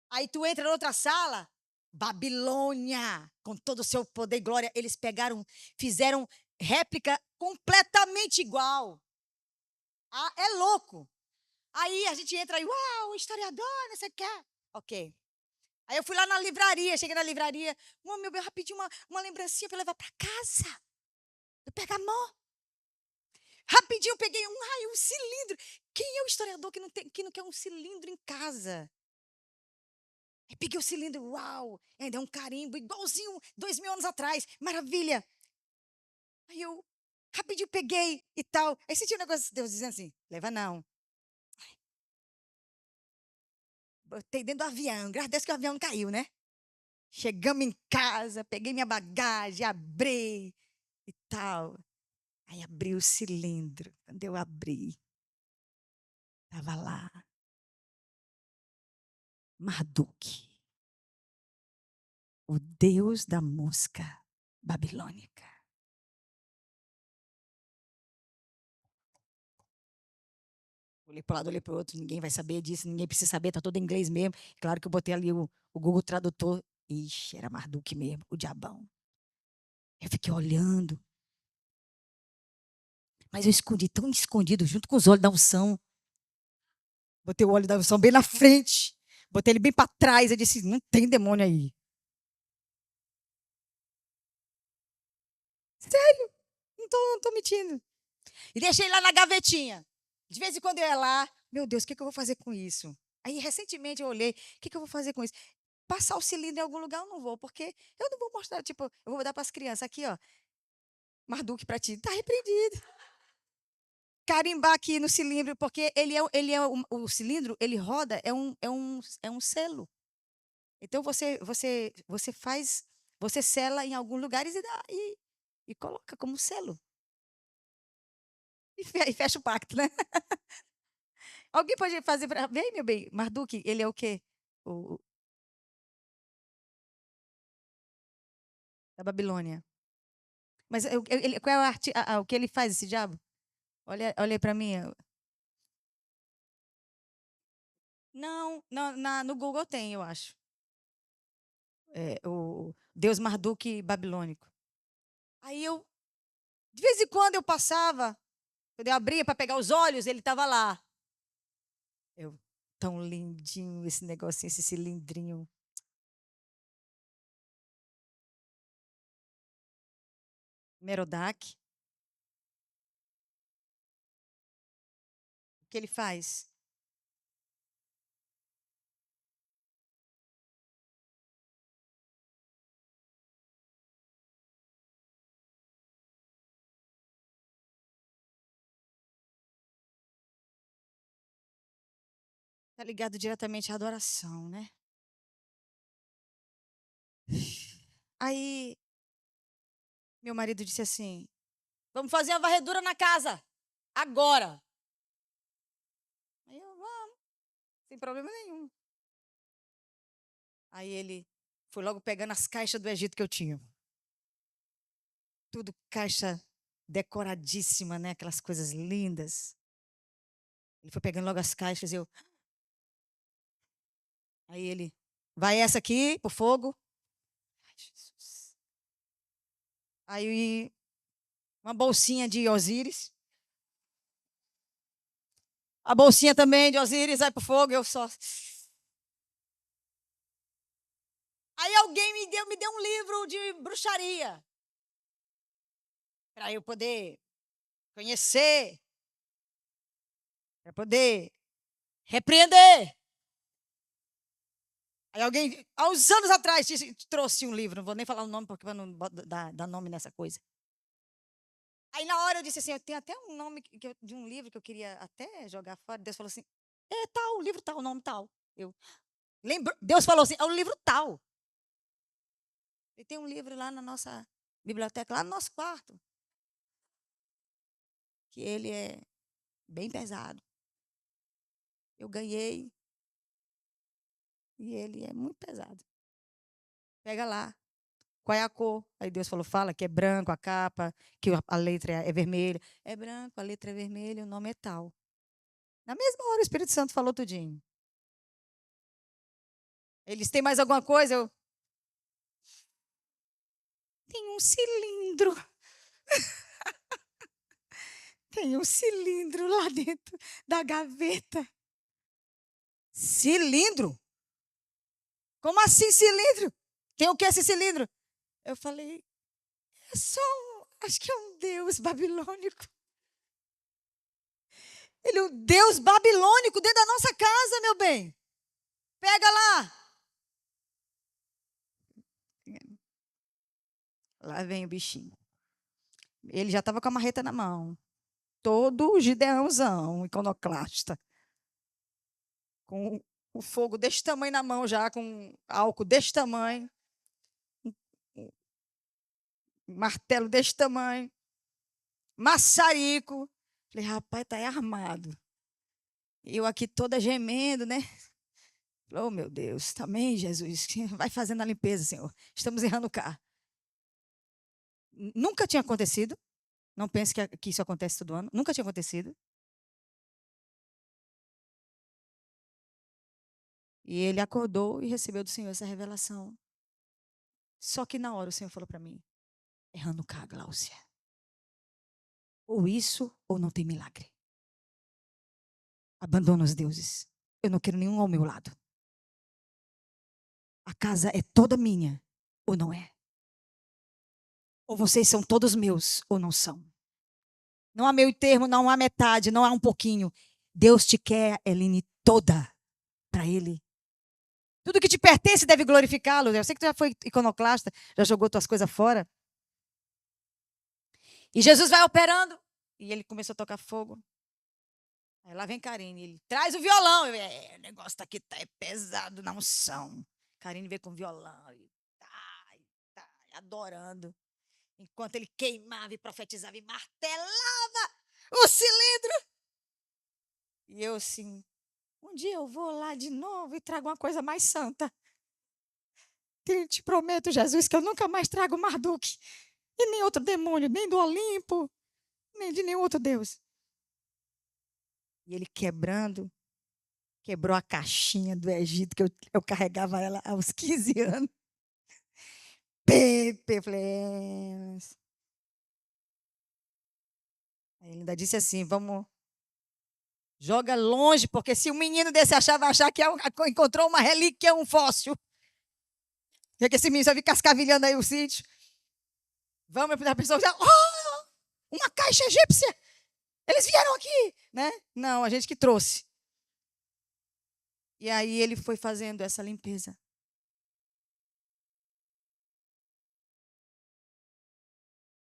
Aí tu entra em outra sala, Babilônia, com todo o seu poder e glória, eles fizeram réplica completamente igual. Ah, é louco. Aí a gente entra aí, uau, historiador, não sei o que. Ok. Aí eu fui lá na livraria, cheguei na livraria, meu bem, rapidinho, uma lembrancinha para levar para casa, do Pergamon. Rapidinho eu peguei um cilindro. Quem é o historiador que não quer um cilindro em casa? Aí peguei o cilindro, uau, ainda é um carimbo, igualzinho 2000 anos atrás, maravilha. Aí eu, rapidinho peguei e tal. Aí senti um negócio de Deus dizendo assim, leva não. Botei dentro do avião, graças a Deus que o avião não caiu, né? Chegamos em casa, peguei minha bagagem, abri e tal. Aí abri o cilindro. Quando eu abri, estava lá, Marduk, o deus da música babilônica. Olhei para um lado, olhei para o outro, ninguém vai saber disso, ninguém precisa saber, está todo em inglês mesmo. Claro que eu botei ali o Google Tradutor. Ixi, era Marduk mesmo, o diabão. Eu fiquei olhando. Mas eu escondi, tão escondido, junto com os olhos da unção. Botei o óleo da unção bem na frente. Botei ele bem para trás. Eu disse, não tem demônio aí. Sério, não tô mentindo. E deixei lá na gavetinha. De vez em quando eu ia lá, meu Deus, o que eu vou fazer com isso? Aí, recentemente, eu olhei, o que eu vou fazer com isso? Passar o cilindro em algum lugar eu não vou, porque eu não vou mostrar, tipo, eu vou dar para as crianças aqui, ó. Marduk para ti, tá repreendido. Carimbar aqui no cilindro, porque o cilindro, ele roda, é um selo. Então você faz, você sela em alguns lugares e coloca como selo. E fecha o pacto, né? Alguém pode fazer para. Vem, meu bem, Marduk, ele é o quê? O, da Babilônia. Mas qual é o que ele faz, esse diabo? Olha para mim. Não, no Google tem, eu acho. É, o Deus Marduk babilônico. Aí eu De vez em quando eu passava, quando eu abria para pegar os olhos, ele estava lá. Eu, tão lindinho esse negocinho, esse cilindrinho. Merodach. O que ele faz? Está ligado diretamente à adoração, né? Aí, meu marido disse assim: vamos fazer a varredura na casa, agora. Aí eu, vamos, sem problema nenhum. Aí ele foi logo pegando as caixas do Egito que eu tinha. Tudo caixa decoradíssima, né? Aquelas coisas lindas. Ele foi pegando logo as caixas, eu. Aí ele, vai essa aqui pro fogo. Ai, Jesus. Aí uma bolsinha de Osíris. A bolsinha também de Osíris vai pro fogo, eu só. Aí alguém me deu um livro de bruxaria. Para eu poder conhecer, para poder repreender. Aí alguém, há uns anos atrás, trouxe um livro, não vou nem falar o nome, porque eu não dar nome nessa coisa. Aí na hora eu disse assim, eu tenho até um nome de um livro que eu queria até jogar fora. Deus falou assim, é tal, o livro tal, o nome tal. Eu lembro, Deus falou assim, é o livro tal. E tem um livro lá na nossa biblioteca, lá no nosso quarto, que ele é bem pesado. Eu ganhei e ele é muito pesado. Pega lá. Qual é a cor? Aí Deus falou, fala que é branco a capa, que a letra é vermelha. É branco, a letra é vermelha, o nome é tal. Na mesma hora o Espírito Santo falou tudinho. Eles têm mais alguma coisa? Eu, tem um cilindro. Tem um cilindro lá dentro da gaveta. Cilindro? Como assim cilindro? Tem o que esse cilindro? Eu falei, é só acho que é um deus babilônico. Ele é um deus babilônico dentro da nossa casa, meu bem. Pega lá. Lá vem o bichinho. Ele já estava com a marreta na mão. Todo gideãozão, iconoclasta. Com o fogo desse tamanho na mão já, com álcool desse tamanho. Um martelo desse tamanho. Maçarico. Falei, rapaz, tá aí armado. E eu aqui toda gemendo, né? Oh, meu Deus, também, Jesus. Vai fazendo a limpeza, Senhor. Estamos em Hanukkah. Nunca tinha acontecido. Não pense que isso acontece todo ano. Nunca tinha acontecido. E ele acordou e recebeu do Senhor essa revelação. Só que na hora o Senhor falou para mim: é Hanukkah, Gláucia. Ou isso, ou não tem milagre. Abandona os deuses. Eu não quero nenhum ao meu lado. A casa é toda minha, ou não é? Ou vocês são todos meus, ou não são? Não há meio termo, não há metade, não há um pouquinho. Deus te quer, Eline, toda para Ele. Tudo que te pertence deve glorificá-lo. Eu sei que tu já foi iconoclasta, já jogou tuas coisas fora. E Jesus vai operando. E ele começou a tocar fogo. Aí lá vem Karine. Ele traz o violão. O negócio aqui tá pesado na unção. Karine veio com o violão. Tá, adorando. Enquanto ele queimava e profetizava e martelava o cilindro. E eu assim, um dia eu vou lá de novo e trago uma coisa mais santa. Te prometo, Jesus, que eu nunca mais trago Marduk. E nem outro demônio, nem do Olimpo, nem de nenhum outro Deus. E ele quebrou a caixinha do Egito, que eu carregava ela aos 15 anos. Pepe, falei, Ele ainda disse assim: vamos, joga longe, porque se um menino desse vai achar que encontrou uma relíquia, um fóssil. Já que esse menino já vi cascavilhando aí o sítio. Vamos, a pessoa já, uma caixa egípcia. Eles vieram aqui, né? Não, a gente que trouxe. E aí ele foi fazendo essa limpeza.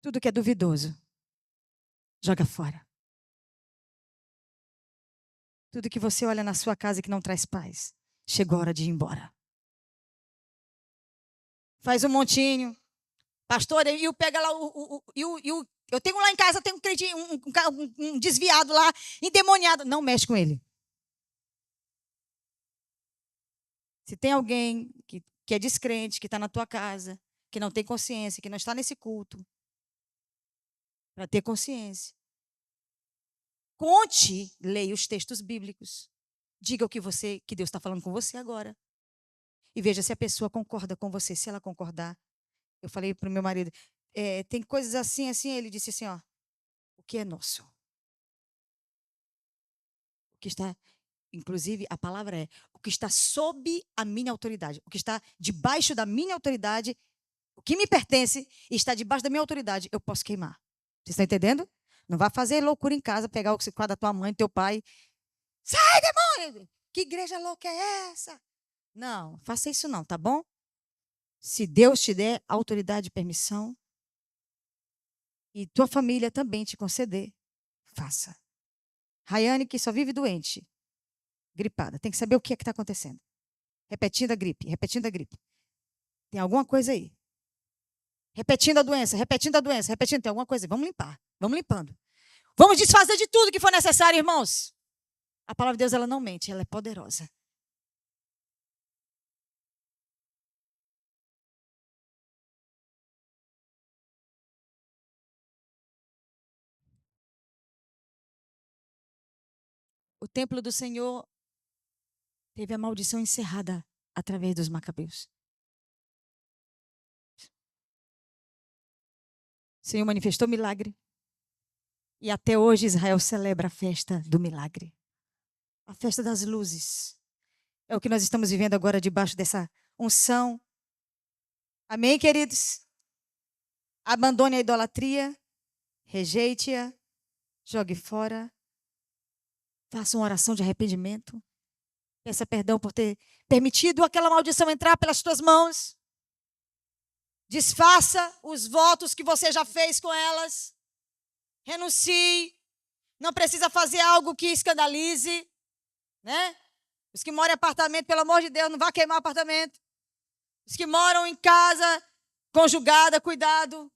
Tudo que é duvidoso, joga fora. Tudo que você olha na sua casa que não traz paz, chegou a hora de ir embora. Faz um montinho. Pastor, e eu pego lá eu tenho lá em casa, tem um desviado lá, endemoniado. Não mexe com ele. Se tem alguém que é descrente, que está na tua casa, que não tem consciência, que não está nesse culto, para ter consciência. Conte, leia os textos bíblicos. Diga o que Deus está falando com você agora. E veja se a pessoa concorda com você. Se ela concordar, eu falei para o meu marido, tem coisas assim, assim. Ele disse assim, o que é nosso? O que está, inclusive, a palavra é, o que está sob a minha autoridade. O que está debaixo da minha autoridade, o que me pertence e está debaixo da minha autoridade, eu posso queimar. Você está entendendo? Não vá fazer loucura em casa, pegar o quadro da tua mãe, teu pai. Sai, demônio! Que igreja louca é essa? Não, faça isso não, tá bom? Se Deus te der autoridade e permissão, e tua família também te conceder, faça. Rayane, que só vive doente, gripada, tem que saber o que é que está acontecendo. Repetindo a gripe, repetindo a gripe. Tem alguma coisa aí. Repetindo a doença, repetindo a doença, repetindo. Tem alguma coisa aí. Vamos limpar, vamos limpando. Vamos desfazer de tudo que for necessário, irmãos. A palavra de Deus, ela não mente, ela é poderosa. O templo do Senhor teve a maldição encerrada através dos macabeus. O Senhor manifestou milagre. E até hoje Israel celebra a festa do milagre. A festa das luzes. É o que nós estamos vivendo agora debaixo dessa unção. Amém, queridos? Abandone a idolatria. Rejeite-a. Jogue fora. Faça uma oração de arrependimento. Peça perdão por ter permitido aquela maldição entrar pelas tuas mãos. Desfaça os votos que você já fez com elas. Renuncie. Não precisa fazer algo que escandalize, né? Os que moram em apartamento, pelo amor de Deus, não vá queimar apartamento. Os que moram em casa, conjugada, cuidado.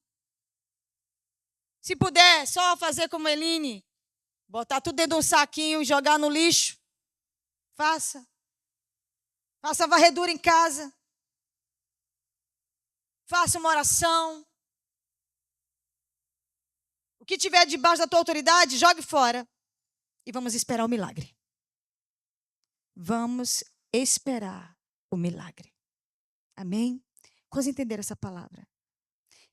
Se puder, só fazer como Eline, botar tudo dentro de um saquinho e jogar no lixo. Faça. Faça varredura em casa. Faça uma oração. O que tiver debaixo da tua autoridade, jogue fora. E vamos esperar o milagre. Vamos esperar o milagre. Amém? Quantos entenderam essa palavra?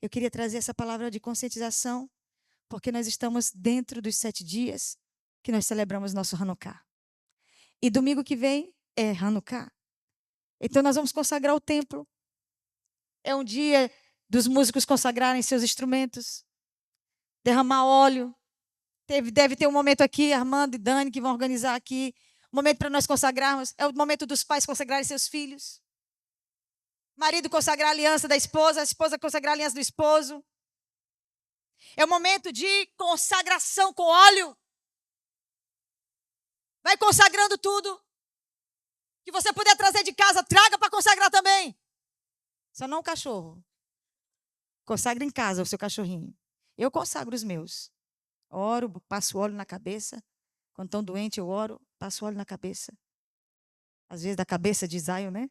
Eu queria trazer essa palavra de conscientização, porque nós estamos dentro dos 7 dias que nós celebramos nosso Hanukkah. E domingo que vem é Hanukkah. Então nós vamos consagrar o templo. É um dia dos músicos consagrarem seus instrumentos, derramar óleo. Deve ter um momento aqui, Armando e Dani, que vão organizar aqui. Um momento para nós consagrarmos. É o momento dos pais consagrarem seus filhos. Marido consagrar a aliança da esposa, a esposa consagrar a aliança do esposo. É o momento de consagração com óleo. Vai consagrando tudo. Que você puder trazer de casa, traga para consagrar também. Só não o cachorro. Consagra em casa o seu cachorrinho. Eu consagro os meus. Oro, passo óleo na cabeça. Quando estão doentes, eu oro, passo óleo na cabeça. Às vezes da cabeça de Zion, né?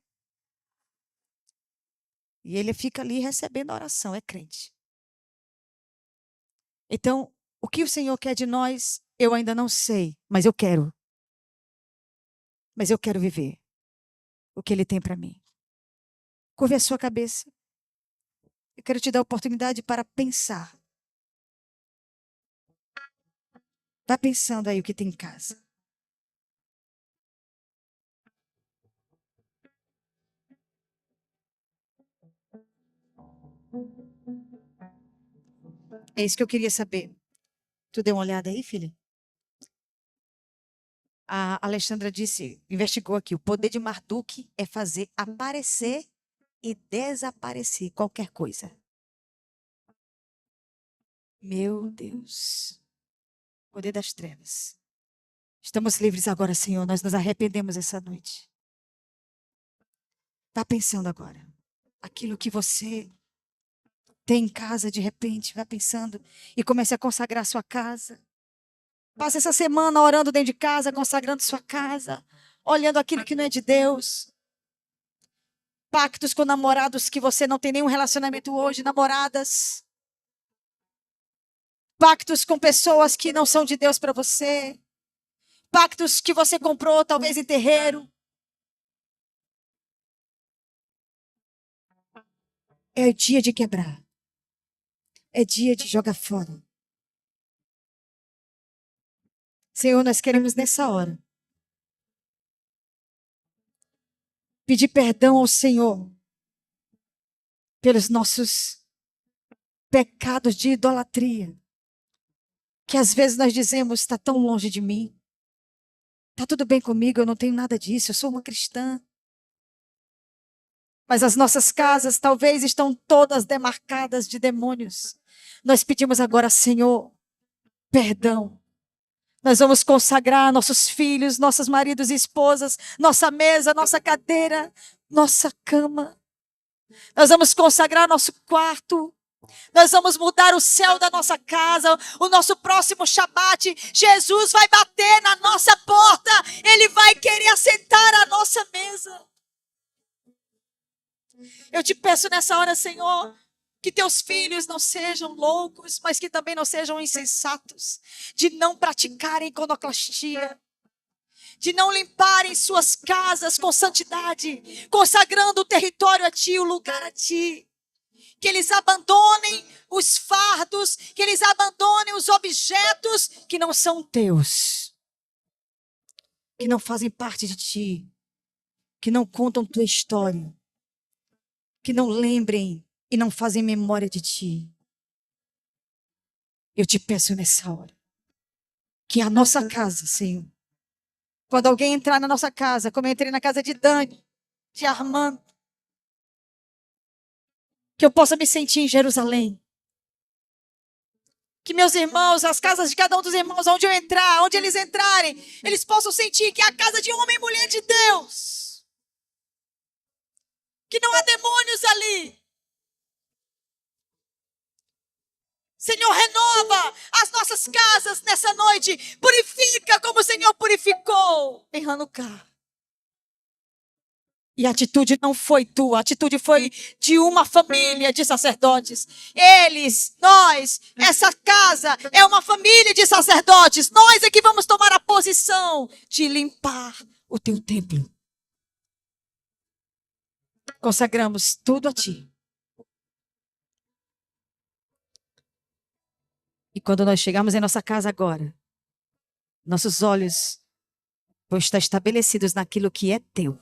E ele fica ali recebendo a oração, é crente. Então, o que o Senhor quer de nós, eu ainda não sei, mas eu quero. Mas eu quero viver o que Ele tem para mim. Curve a sua cabeça. Eu quero te dar a oportunidade para pensar. Vai pensando aí o que tem em casa. É isso que eu queria saber. Tu deu uma olhada aí, filha? A Alexandra disse, investigou aqui, o poder de Marduk é fazer aparecer e desaparecer qualquer coisa. Meu Deus. Poder das trevas. Estamos livres agora, Senhor. Nós nos arrependemos essa noite. Está pensando agora. Aquilo que você tem em casa, de repente, vai pensando e comece a consagrar a sua casa. Passe essa semana orando dentro de casa, consagrando sua casa, olhando aquilo que não é de Deus. Pactos com namorados que você não tem nenhum relacionamento hoje, namoradas. Pactos com pessoas que não são de Deus para você. Pactos que você comprou, talvez em terreiro. É dia de quebrar. É dia de jogar fora. Senhor, nós queremos nessa hora pedir perdão ao Senhor pelos nossos pecados de idolatria. Que às vezes nós dizemos, está tão longe de mim. Está tudo bem comigo, eu não tenho nada disso, eu sou uma cristã. Mas as nossas casas talvez estão todas demarcadas de demônios. Nós pedimos agora, Senhor, perdão. Nós vamos consagrar nossos filhos, nossos maridos e esposas, nossa mesa, nossa cadeira, nossa cama. Nós vamos consagrar nosso quarto. Nós vamos mudar o céu da nossa casa. O nosso próximo Shabat, Jesus vai bater na nossa porta. Ele vai querer assentar à nossa mesa. Eu te peço nessa hora, Senhor, que teus filhos não sejam loucos, mas que também não sejam insensatos, de não praticarem iconoclastia, de não limparem suas casas com santidade, consagrando o território a Ti, o lugar a Ti. Que eles abandonem os fardos, que eles abandonem os objetos que não são teus, que não fazem parte de Ti, que não contam tua história, que não lembrem e não fazem memória de Ti. Eu te peço nessa hora, que a nossa casa, Senhor, quando alguém entrar na nossa casa, como eu entrei na casa de Dani, de Armando, que eu possa me sentir em Jerusalém. Que meus irmãos, as casas de cada um dos irmãos, onde eu entrar, onde eles entrarem, eles possam sentir que é a casa de homem e mulher de Deus. Que não há demônios ali. Senhor, renova as nossas casas nessa noite. Purifica como o Senhor purificou em Hanukkah. E a atitude não foi tua, a atitude foi de uma família de sacerdotes. Eles, nós, essa casa é uma família de sacerdotes. Nós é que vamos tomar a posição de limpar o teu templo. Consagramos tudo a Ti. E quando nós chegarmos em nossa casa agora, nossos olhos vão estar estabelecidos naquilo que é teu.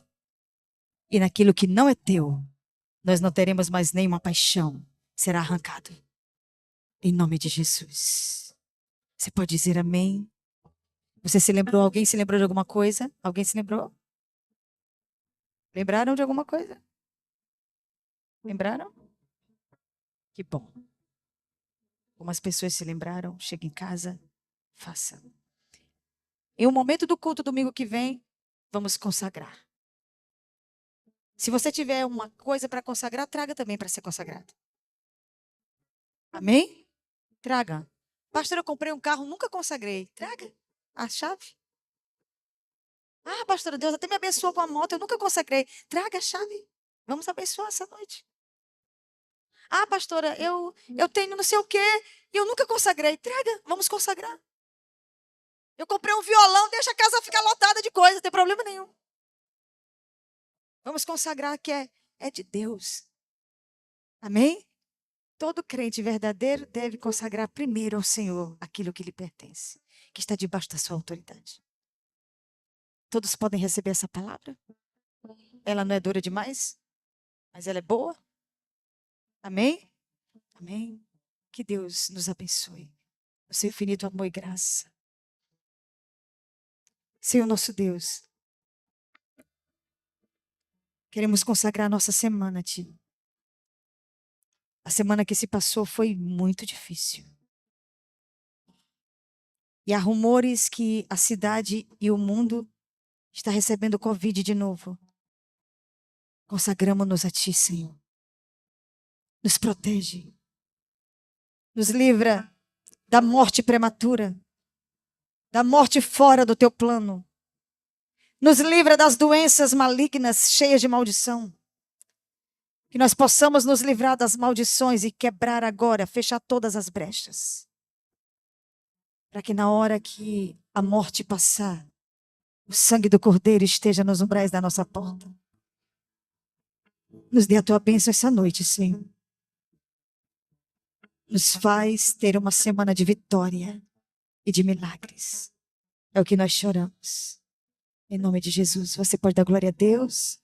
E naquilo que não é teu, nós não teremos mais nenhuma paixão. Será arrancado. Em nome de Jesus. Você pode dizer amém? Você se lembrou? Alguém se lembrou de alguma coisa? Alguém se lembrou? Lembraram de alguma coisa? Lembraram? Que bom. Algumas pessoas se lembraram. Chega em casa, faça. Em um momento do culto domingo que vem, vamos consagrar. Se você tiver uma coisa para consagrar, traga também para ser consagrado. Amém? Traga. Pastor, eu comprei um carro, nunca consagrei. Traga a chave. Ah, pastora, Deus até me abençoou com a moto, eu nunca consagrei. Traga a chave. Vamos abençoar essa noite. Ah, pastora, eu tenho não sei o quê e eu nunca consagrei. Traga, vamos consagrar. Eu comprei um violão, deixa a casa ficar lotada de coisa, não tem problema nenhum. Vamos consagrar que é de Deus. Amém? todo crente verdadeiro deve consagrar primeiro ao Senhor aquilo que lhe pertence, que está debaixo da sua autoridade. Todos podem receber essa palavra? Ela não é dura demais, mas ela é boa? Amém? Amém. Que Deus nos abençoe. O seu infinito amor e graça. Senhor nosso Deus, queremos consagrar nossa semana a Ti. A semana que se passou foi muito difícil. E há rumores que a cidade e o mundo está recebendo Covid de novo. Consagramos-nos a Ti, Senhor. Nos protege. Nos livra da morte prematura. Da morte fora do Teu plano. Nos livra das doenças malignas cheias de maldição. Que nós possamos nos livrar das maldições e quebrar agora, fechar todas as brechas. Para que na hora que a morte passar, o sangue do Cordeiro esteja nos umbrais da nossa porta. Nos dê a Tua bênção essa noite, Senhor. Nos faz ter uma semana de vitória e de milagres. É o que nós choramos. Em nome de Jesus, você pode dar glória a Deus?